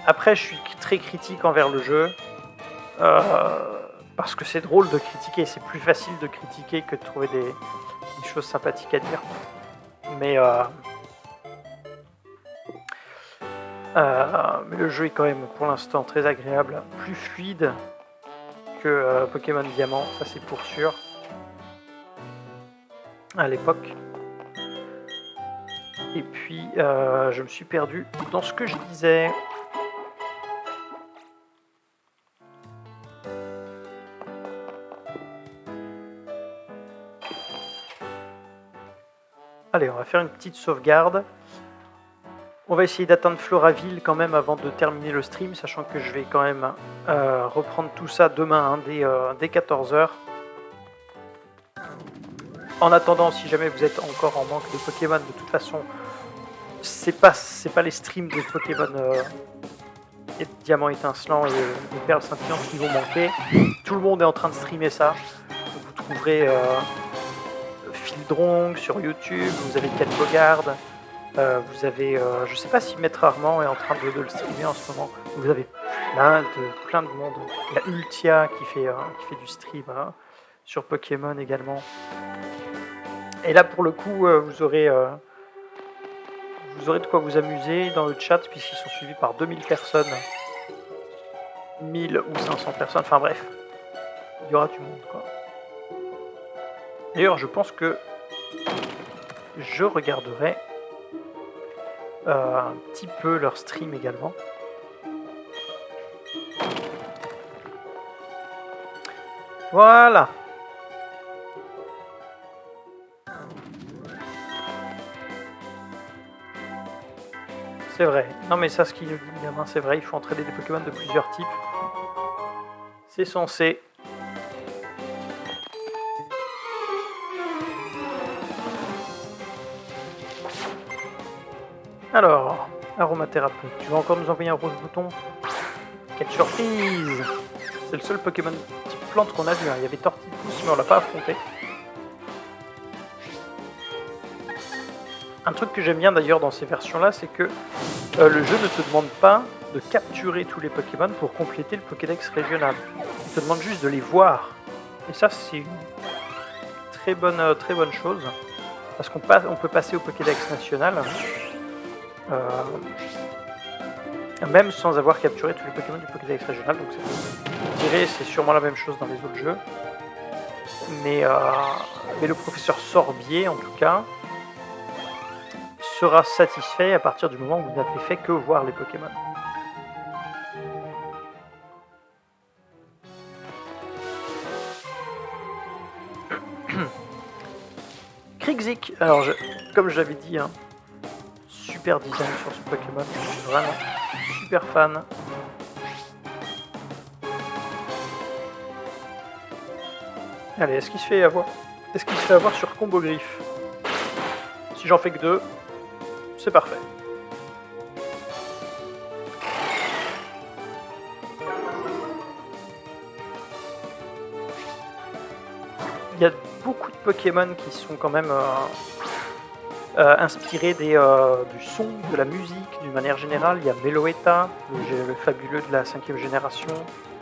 Après, je suis très critique envers le jeu. Parce que c'est drôle de critiquer. C'est plus facile de critiquer que de trouver des choses sympathiques à dire. Mais le jeu est quand même pour l'instant très agréable, plus fluide que Pokémon Diamant, ça c'est pour sûr, à l'époque. Et puis je me suis perdu dans ce que je disais. Allez, on va faire une petite sauvegarde. On va essayer d'atteindre Floraville quand même avant de terminer le stream, sachant que je vais quand même reprendre tout ça demain dès 14h. En attendant, si jamais vous êtes encore en manque de Pokémon, de toute façon, c'est pas les streams de Pokémon et Diamant étincelant et les perles scintillantes qui vont manquer. Tout le monde est en train de streamer ça. Vous trouverez Fildrong sur YouTube, vous avez Ken Bogard. Vous avez, je sais pas si Maître Armand est en train de le streamer en ce moment. Vous avez plein de monde. Il y a Ultia qui fait du stream sur Pokémon également. Et là pour le coup, vous aurez de quoi vous amuser dans le chat puisqu'ils sont suivis par 2000 personnes, 1000 ou 500 personnes. Enfin bref, il y aura du monde quoi. D'ailleurs, je pense que je regarderai un petit peu leur stream également. Voilà. C'est vrai. Non mais ça, ce qu'il nous dit, gamin, c'est vrai. Il faut entraîner des Pokémon de plusieurs types. C'est censé. Alors, aromathérapeute, tu vas encore nous envoyer un rose bouton? Quelle surprise! C'est le seul Pokémon type plante qu'on a vu, hein. Il y avait Tortipousse, mais on l'a pas affronté. Un truc que j'aime bien d'ailleurs dans ces versions-là, c'est que le jeu ne te demande pas de capturer tous les Pokémon pour compléter le Pokédex régional. Il te demande juste de les voir. Et ça, c'est une très bonne chose. Parce qu'on peut passer au Pokédex national. Même sans avoir capturé tous les Pokémon du Pokédex régional, donc je dirais c'est sûrement la même chose dans les autres jeux. Mais le professeur Sorbier, en tout cas, sera satisfait à partir du moment où vous n'avez fait que voir les Pokémon. Krixik, alors comme je l'avais dit, hein, super design sur ce Pokémon, je suis vraiment super fan. Allez, est-ce qu'il se fait avoir? Est-ce qu'il se fait avoir sur Combo Griffe? Si j'en fais que 2, c'est parfait. Il y a beaucoup de Pokémon qui sont quand même inspiré du son, de la musique, d'une manière générale. Il y a Meloetta, le fabuleux de la 5e génération.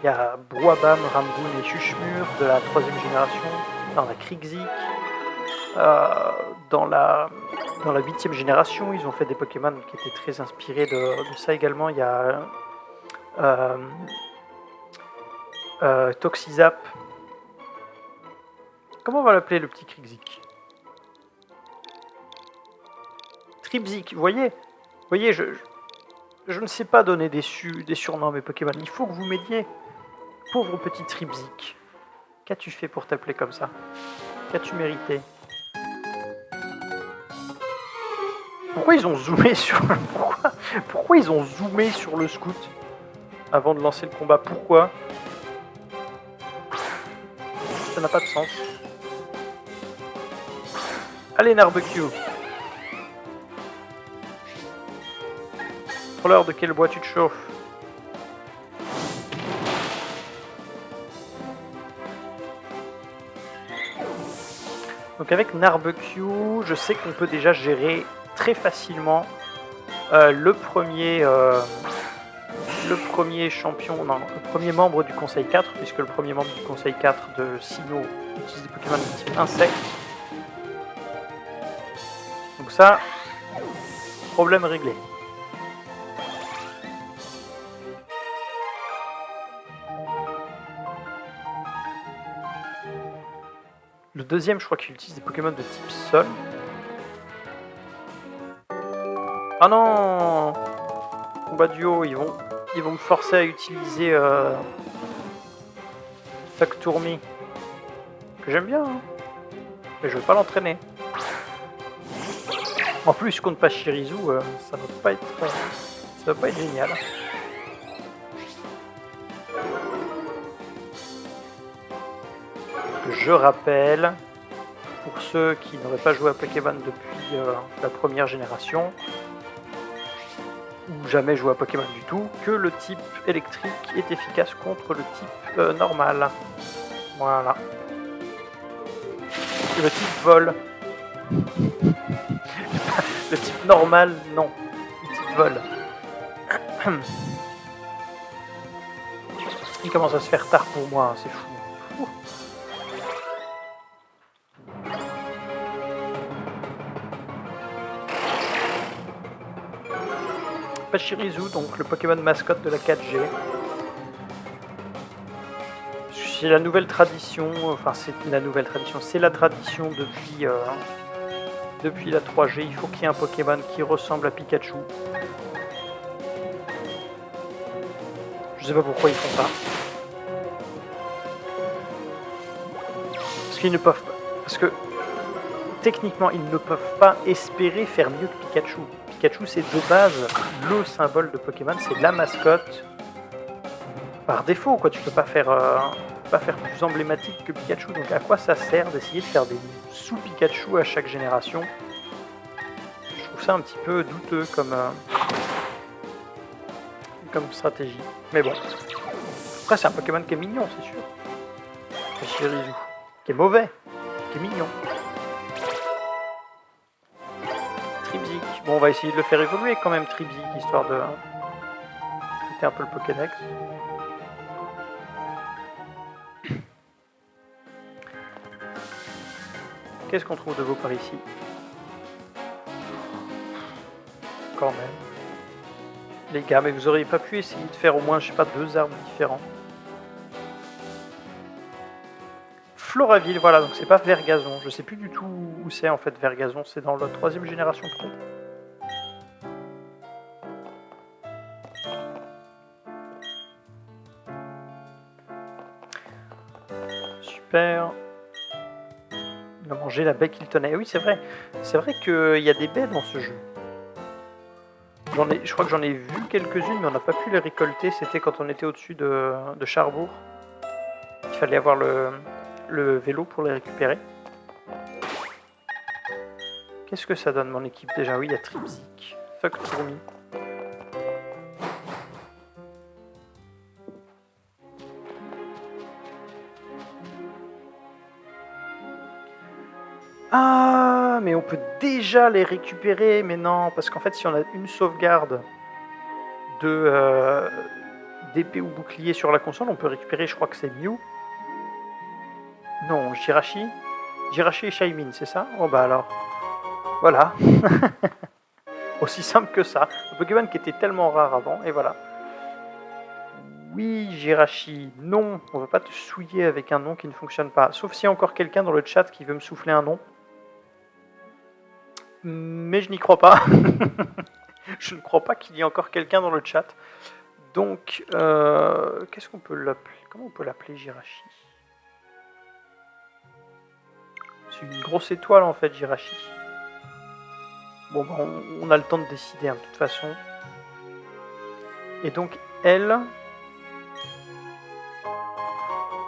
Il y a Bruabam, Ramgoon et Chuchmur de la 3e génération. Dans la Krixik. Dans la 8e génération, ils ont fait des Pokémon qui étaient très inspirés de ça également. Il y a Toxizap. Comment on va l'appeler, le petit Krixik? Tripzik, vous voyez, je ne sais pas donner des surnoms à mes Pokémon. Il faut que vous m'aidiez. Pauvre petit Tripzik. Qu'as-tu fait pour t'appeler comme ça? Qu'as-tu mérité? Pourquoi ils ont zoomé sur... Pourquoi ils ont zoomé sur le scout avant de lancer le combat? Pourquoi? Ça n'a pas de sens. Allez, Narbecue. Pour l'heure, de quel bois tu te chauffes? Donc avec Narbecue, je sais qu'on peut déjà gérer très facilement le premier champion, non, le premier membre du Conseil 4, puisque le premier membre du Conseil 4 de Sinnoh utilise des Pokémon de type insecte. Donc ça, problème réglé. Le deuxième, je crois qu'il utilise des Pokémon de type sol. Ah non! Combat duo, ils vont me forcer à utiliser Fuck Tourmi. Que j'aime bien, hein. Mais je veux pas l'entraîner. En plus, contre Pachirisu, ça va pas être génial. Je rappelle, pour ceux qui n'auraient pas joué à Pokémon depuis la première génération, ou jamais joué à Pokémon du tout, que le type électrique est efficace contre le type normal. Voilà. Et le type vol. Le type normal, non. Le type vol. Il commence à se faire tard pour moi, c'est fou. Pachirisu, donc le Pokémon mascotte de la 4G. C'est la nouvelle tradition, enfin c'est la nouvelle tradition, c'est la tradition depuis la 3G. Il faut qu'il y ait un Pokémon qui ressemble à Pikachu. Je sais pas pourquoi ils font ça. Parce qu'ils ne peuvent pas. Parce que techniquement, ils ne peuvent pas espérer faire mieux que Pikachu. Pikachu, c'est de base le symbole de Pokémon, c'est la mascotte par défaut, quoi. Tu peux pas faire plus emblématique que Pikachu. Donc à quoi ça sert d'essayer de faire des sous-Pikachu à chaque génération? Je trouve ça un petit peu douteux comme stratégie. Mais bon. Après, c'est un Pokémon qui est mignon, c'est sûr. Pachirisu. Qui est mauvais, qui est mignon. Tripzik. Bon, on va essayer de le faire évoluer quand même, Tripzik, histoire de péter un peu le Pokédex. Qu'est-ce qu'on trouve de beau par ici? Quand même. Les gars, mais vous auriez pas pu essayer de faire au moins, je sais pas, 2 arbres différents? Floraville, voilà, donc c'est pas Vergazon. Je sais plus du tout où c'est en fait Vergazon, c'est dans la 3e génération Pro. Super. Il a mangé la baie qu'il tenait. Oui, c'est vrai. C'est vrai qu'il y a des baies dans ce jeu. Je crois que j'en ai vu quelques-unes, mais on n'a pas pu les récolter. C'était quand on était au-dessus de Charbourg. Il fallait avoir le vélo pour les récupérer. Qu'est-ce que ça donne mon équipe déjà? Oui, il y a Tripzik. Fuck Tourmi. Ah, Ah, mais on peut déjà les récupérer, mais non, parce qu'en fait, si on a une sauvegarde d'épée ou bouclier sur la console, on peut récupérer, je crois que c'est Mew. Non, Jirachi. Jirachi et Shaymin, c'est ça? Oh bah alors, voilà. Aussi simple que ça. Un Pokémon qui était tellement rare avant, et voilà. Oui, Jirachi, non, on ne va pas te souiller avec un nom qui ne fonctionne pas. Sauf s'il y a encore quelqu'un dans le chat qui veut me souffler un nom. Mais je n'y crois pas. Je ne crois pas qu'il y ait encore quelqu'un dans le chat. Donc, qu'est-ce qu'on peut l'appeler? Comment on peut l'appeler, Jirachi? C'est une grosse étoile en fait, Jirachi. Bon, bah, on a le temps de décider, hein, de toute façon. Et donc, elle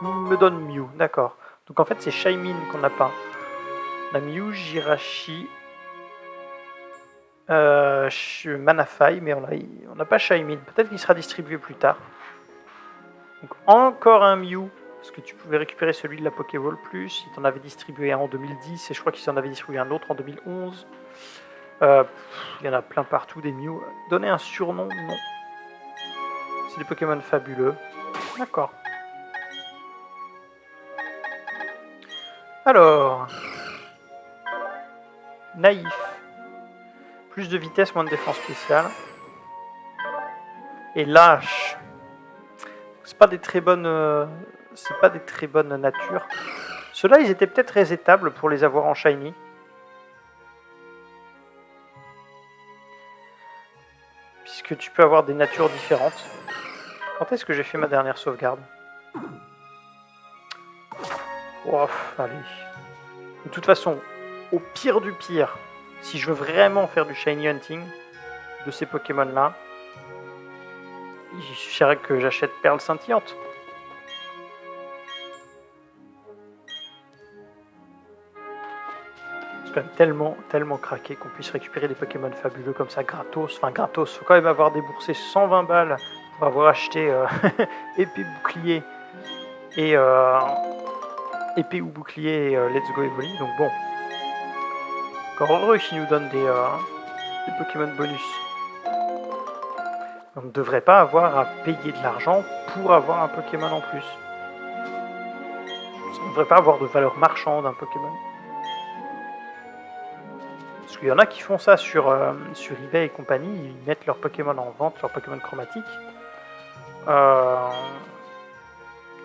me donne Mew, d'accord. Donc en fait, c'est Shaymin qu'on n'a pas. On a Mew, Jirachi, Manaphy, mais on n'a pas Shaymin. Peut-être qu'il sera distribué plus tard. Donc encore un Mew, parce que tu pouvais récupérer celui de la Pokéball Plus. Il t'en avait distribué un en 2010, et je crois qu'il s'en avait distribué un autre en 2011. Il y en a plein partout, des Mew. Donner un surnom, non. C'est des Pokémon fabuleux. D'accord. Alors, Naïf. Plus de vitesse, moins de défense spéciale. Et Lâche. C'est pas des très bonnes natures. Ceux-là, ils étaient peut-être resetables pour les avoir en shiny. Puisque tu peux avoir des natures différentes. Quand est-ce que j'ai fait ma dernière sauvegarde? Oh, allez. De toute façon, au pire du pire, si je veux vraiment faire du shiny hunting de ces Pokémon-là, il suffirait que j'achète Perle Scintillante. C'est quand même tellement craqué qu'on puisse récupérer des Pokémon fabuleux comme ça, gratos. Enfin, gratos, faut quand même avoir déboursé 120 balles pour avoir acheté épée, bouclier et épée ou bouclier et Let's Go Evoli. Donc bon, encore heureux qu'ils nous donnent des Pokémon bonus. On ne devrait pas avoir à payer de l'argent pour avoir un Pokémon en plus. Ça ne devrait pas avoir de valeur marchande un Pokémon. Parce qu'il y en a qui font ça sur eBay et compagnie, ils mettent leurs Pokémon en vente, leurs Pokémon chromatiques.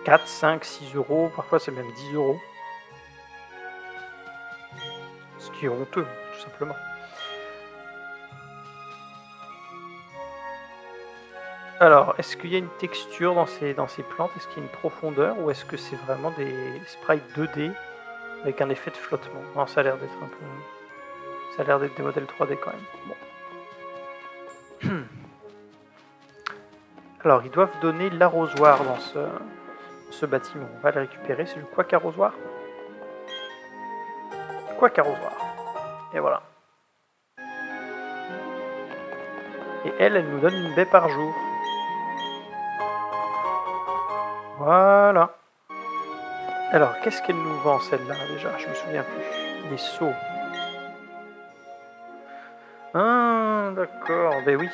4, 5, 6 euros, parfois c'est même 10 euros. Ce qui est honteux, tout simplement. Alors, est-ce qu'il y a une texture dans ces plantes? Est-ce qu'il y a une profondeur? Ou est-ce que c'est vraiment des sprites 2D avec un effet de flottement? Non, ça a l'air d'être un peu... Ça a l'air d'être des modèles 3D quand même. Bon. Alors, ils doivent donner l'arrosoir dans ce bâtiment. On va le récupérer. C'est le Quack arrosoir. Quack arrosoir. Et voilà. Et elle nous donne une baie par jour. Voilà. Alors, qu'est-ce qu'elle nous vend celle-là déjà? Je me souviens plus. Les seaux. Ah, d'accord. Ben oui.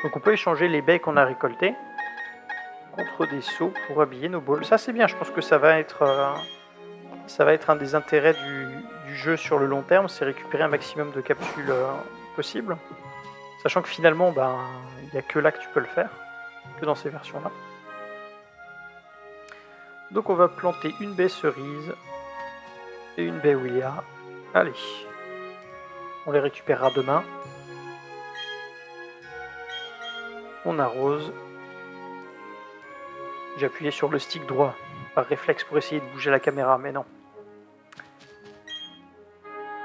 Donc on peut échanger les baies qu'on a récoltées contre des seaux pour habiller nos balls. Ça c'est bien, je pense que ça va être un des intérêts du jeu sur le long terme, c'est récupérer un maximum de capsules possibles. Sachant que finalement, il n'y a que là que tu peux le faire, que dans ces versions-là. Donc on va planter une baie cerise et une baie Willia. Allez, on les récupérera demain. On arrose. J'ai appuyé sur le stick droit par réflexe pour essayer de bouger la caméra, mais non.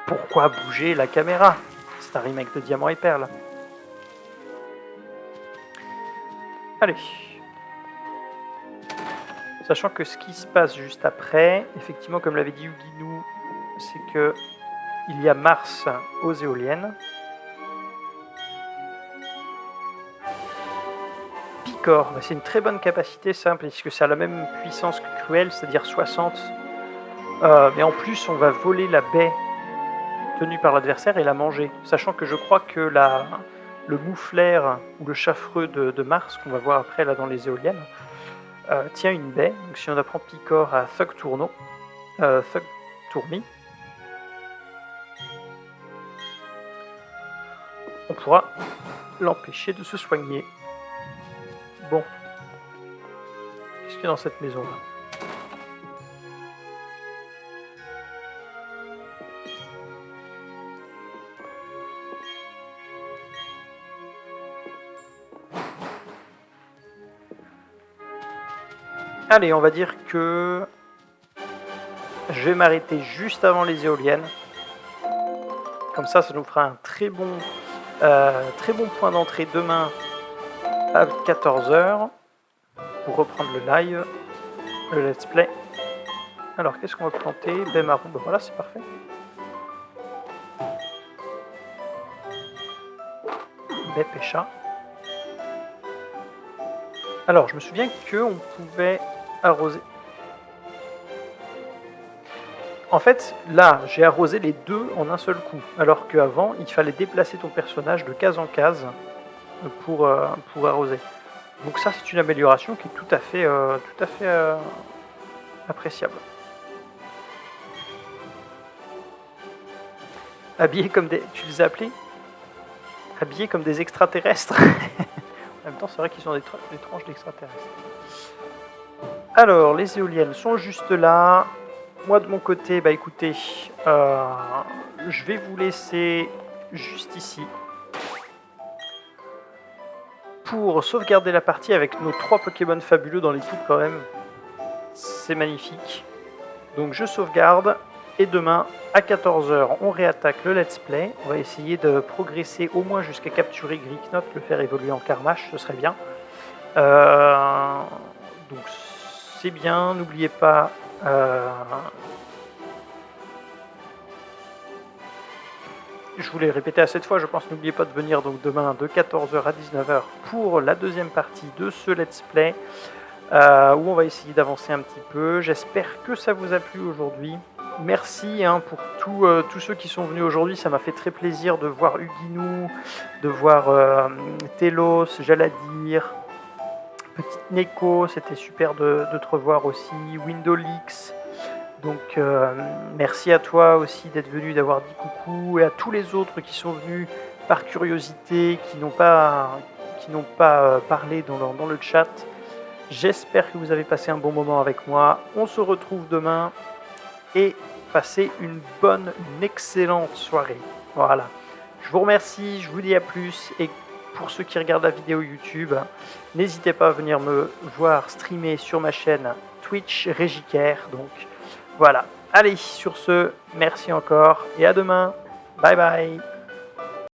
Pourquoi bouger la caméra? C'est un remake de Diamant et Perle. Allez. Sachant que ce qui se passe juste après, effectivement, comme l'avait dit Yuginou, c'est que il y a Mars aux éoliennes. Picor, c'est une très bonne capacité, ça, puisque ça a la même puissance que Cruel, c'est-à-dire 60 Mais en plus, on va voler la baie tenue par l'adversaire et la manger. Sachant que je crois que le moufleur ou le chaffreux de Mars, qu'on va voir après là dans les éoliennes, tient une baie. Donc si on apprend Picor à Thug Tourmi, on pourra l'empêcher de se soigner. Bon. Qu'est-ce qu'il y a dans cette maison-là ? Allez, on va dire que je vais m'arrêter juste avant les éoliennes. Comme ça nous fera un très bon point d'entrée demain à 14h pour reprendre le live, le let's play. Alors, qu'est-ce qu'on va planter ? Baie marron, ben voilà, c'est parfait. Baie pêcha. Alors, je me souviens qu'on pouvait arroser. En fait, là, j'ai arrosé les deux en un seul coup, alors qu'avant, il fallait déplacer ton personnage de case en case pour arroser. Donc ça, c'est une amélioration qui est tout à fait appréciable. Habillés comme des... Tu les as appelés ? Habillés comme des extraterrestres. En même temps, c'est vrai qu'ils sont des tranches d'extraterrestres. Alors, les éoliennes sont juste là. Moi, de mon côté, bah écoutez, je vais vous laisser juste ici pour sauvegarder la partie avec nos 3 Pokémon fabuleux dans l'équipe quand même. C'est magnifique. Donc, je sauvegarde. Et demain, à 14h, on réattaque le let's play. On va essayer de progresser au moins jusqu'à capturer Greeknot, le faire évoluer en Carmash, ce serait bien. Donc c'est bien, n'oubliez pas... je vous l'ai répété à cette fois, je pense, n'oubliez pas de venir donc demain de 14h à 19h pour la deuxième partie de ce let's play, où on va essayer d'avancer un petit peu. J'espère que ça vous a plu aujourd'hui. Merci pour tous ceux qui sont venus aujourd'hui, ça m'a fait très plaisir de voir Huguinou, de voir Telos, Jaladir, Petite Neko, c'était super de te revoir aussi, Windowlix. Donc merci à toi aussi d'être venu, d'avoir dit coucou, et à tous les autres qui sont venus par curiosité, qui n'ont pas parlé dans le chat. J'espère que vous avez passé un bon moment avec moi. On se retrouve demain. Et passez une excellente soirée. Voilà. Je vous remercie, je vous dis à plus. Et pour ceux qui regardent la vidéo YouTube, n'hésitez pas à venir me voir streamer sur ma chaîne Twitch Régicaire. Donc voilà. Allez, sur ce, merci encore et à demain. Bye bye.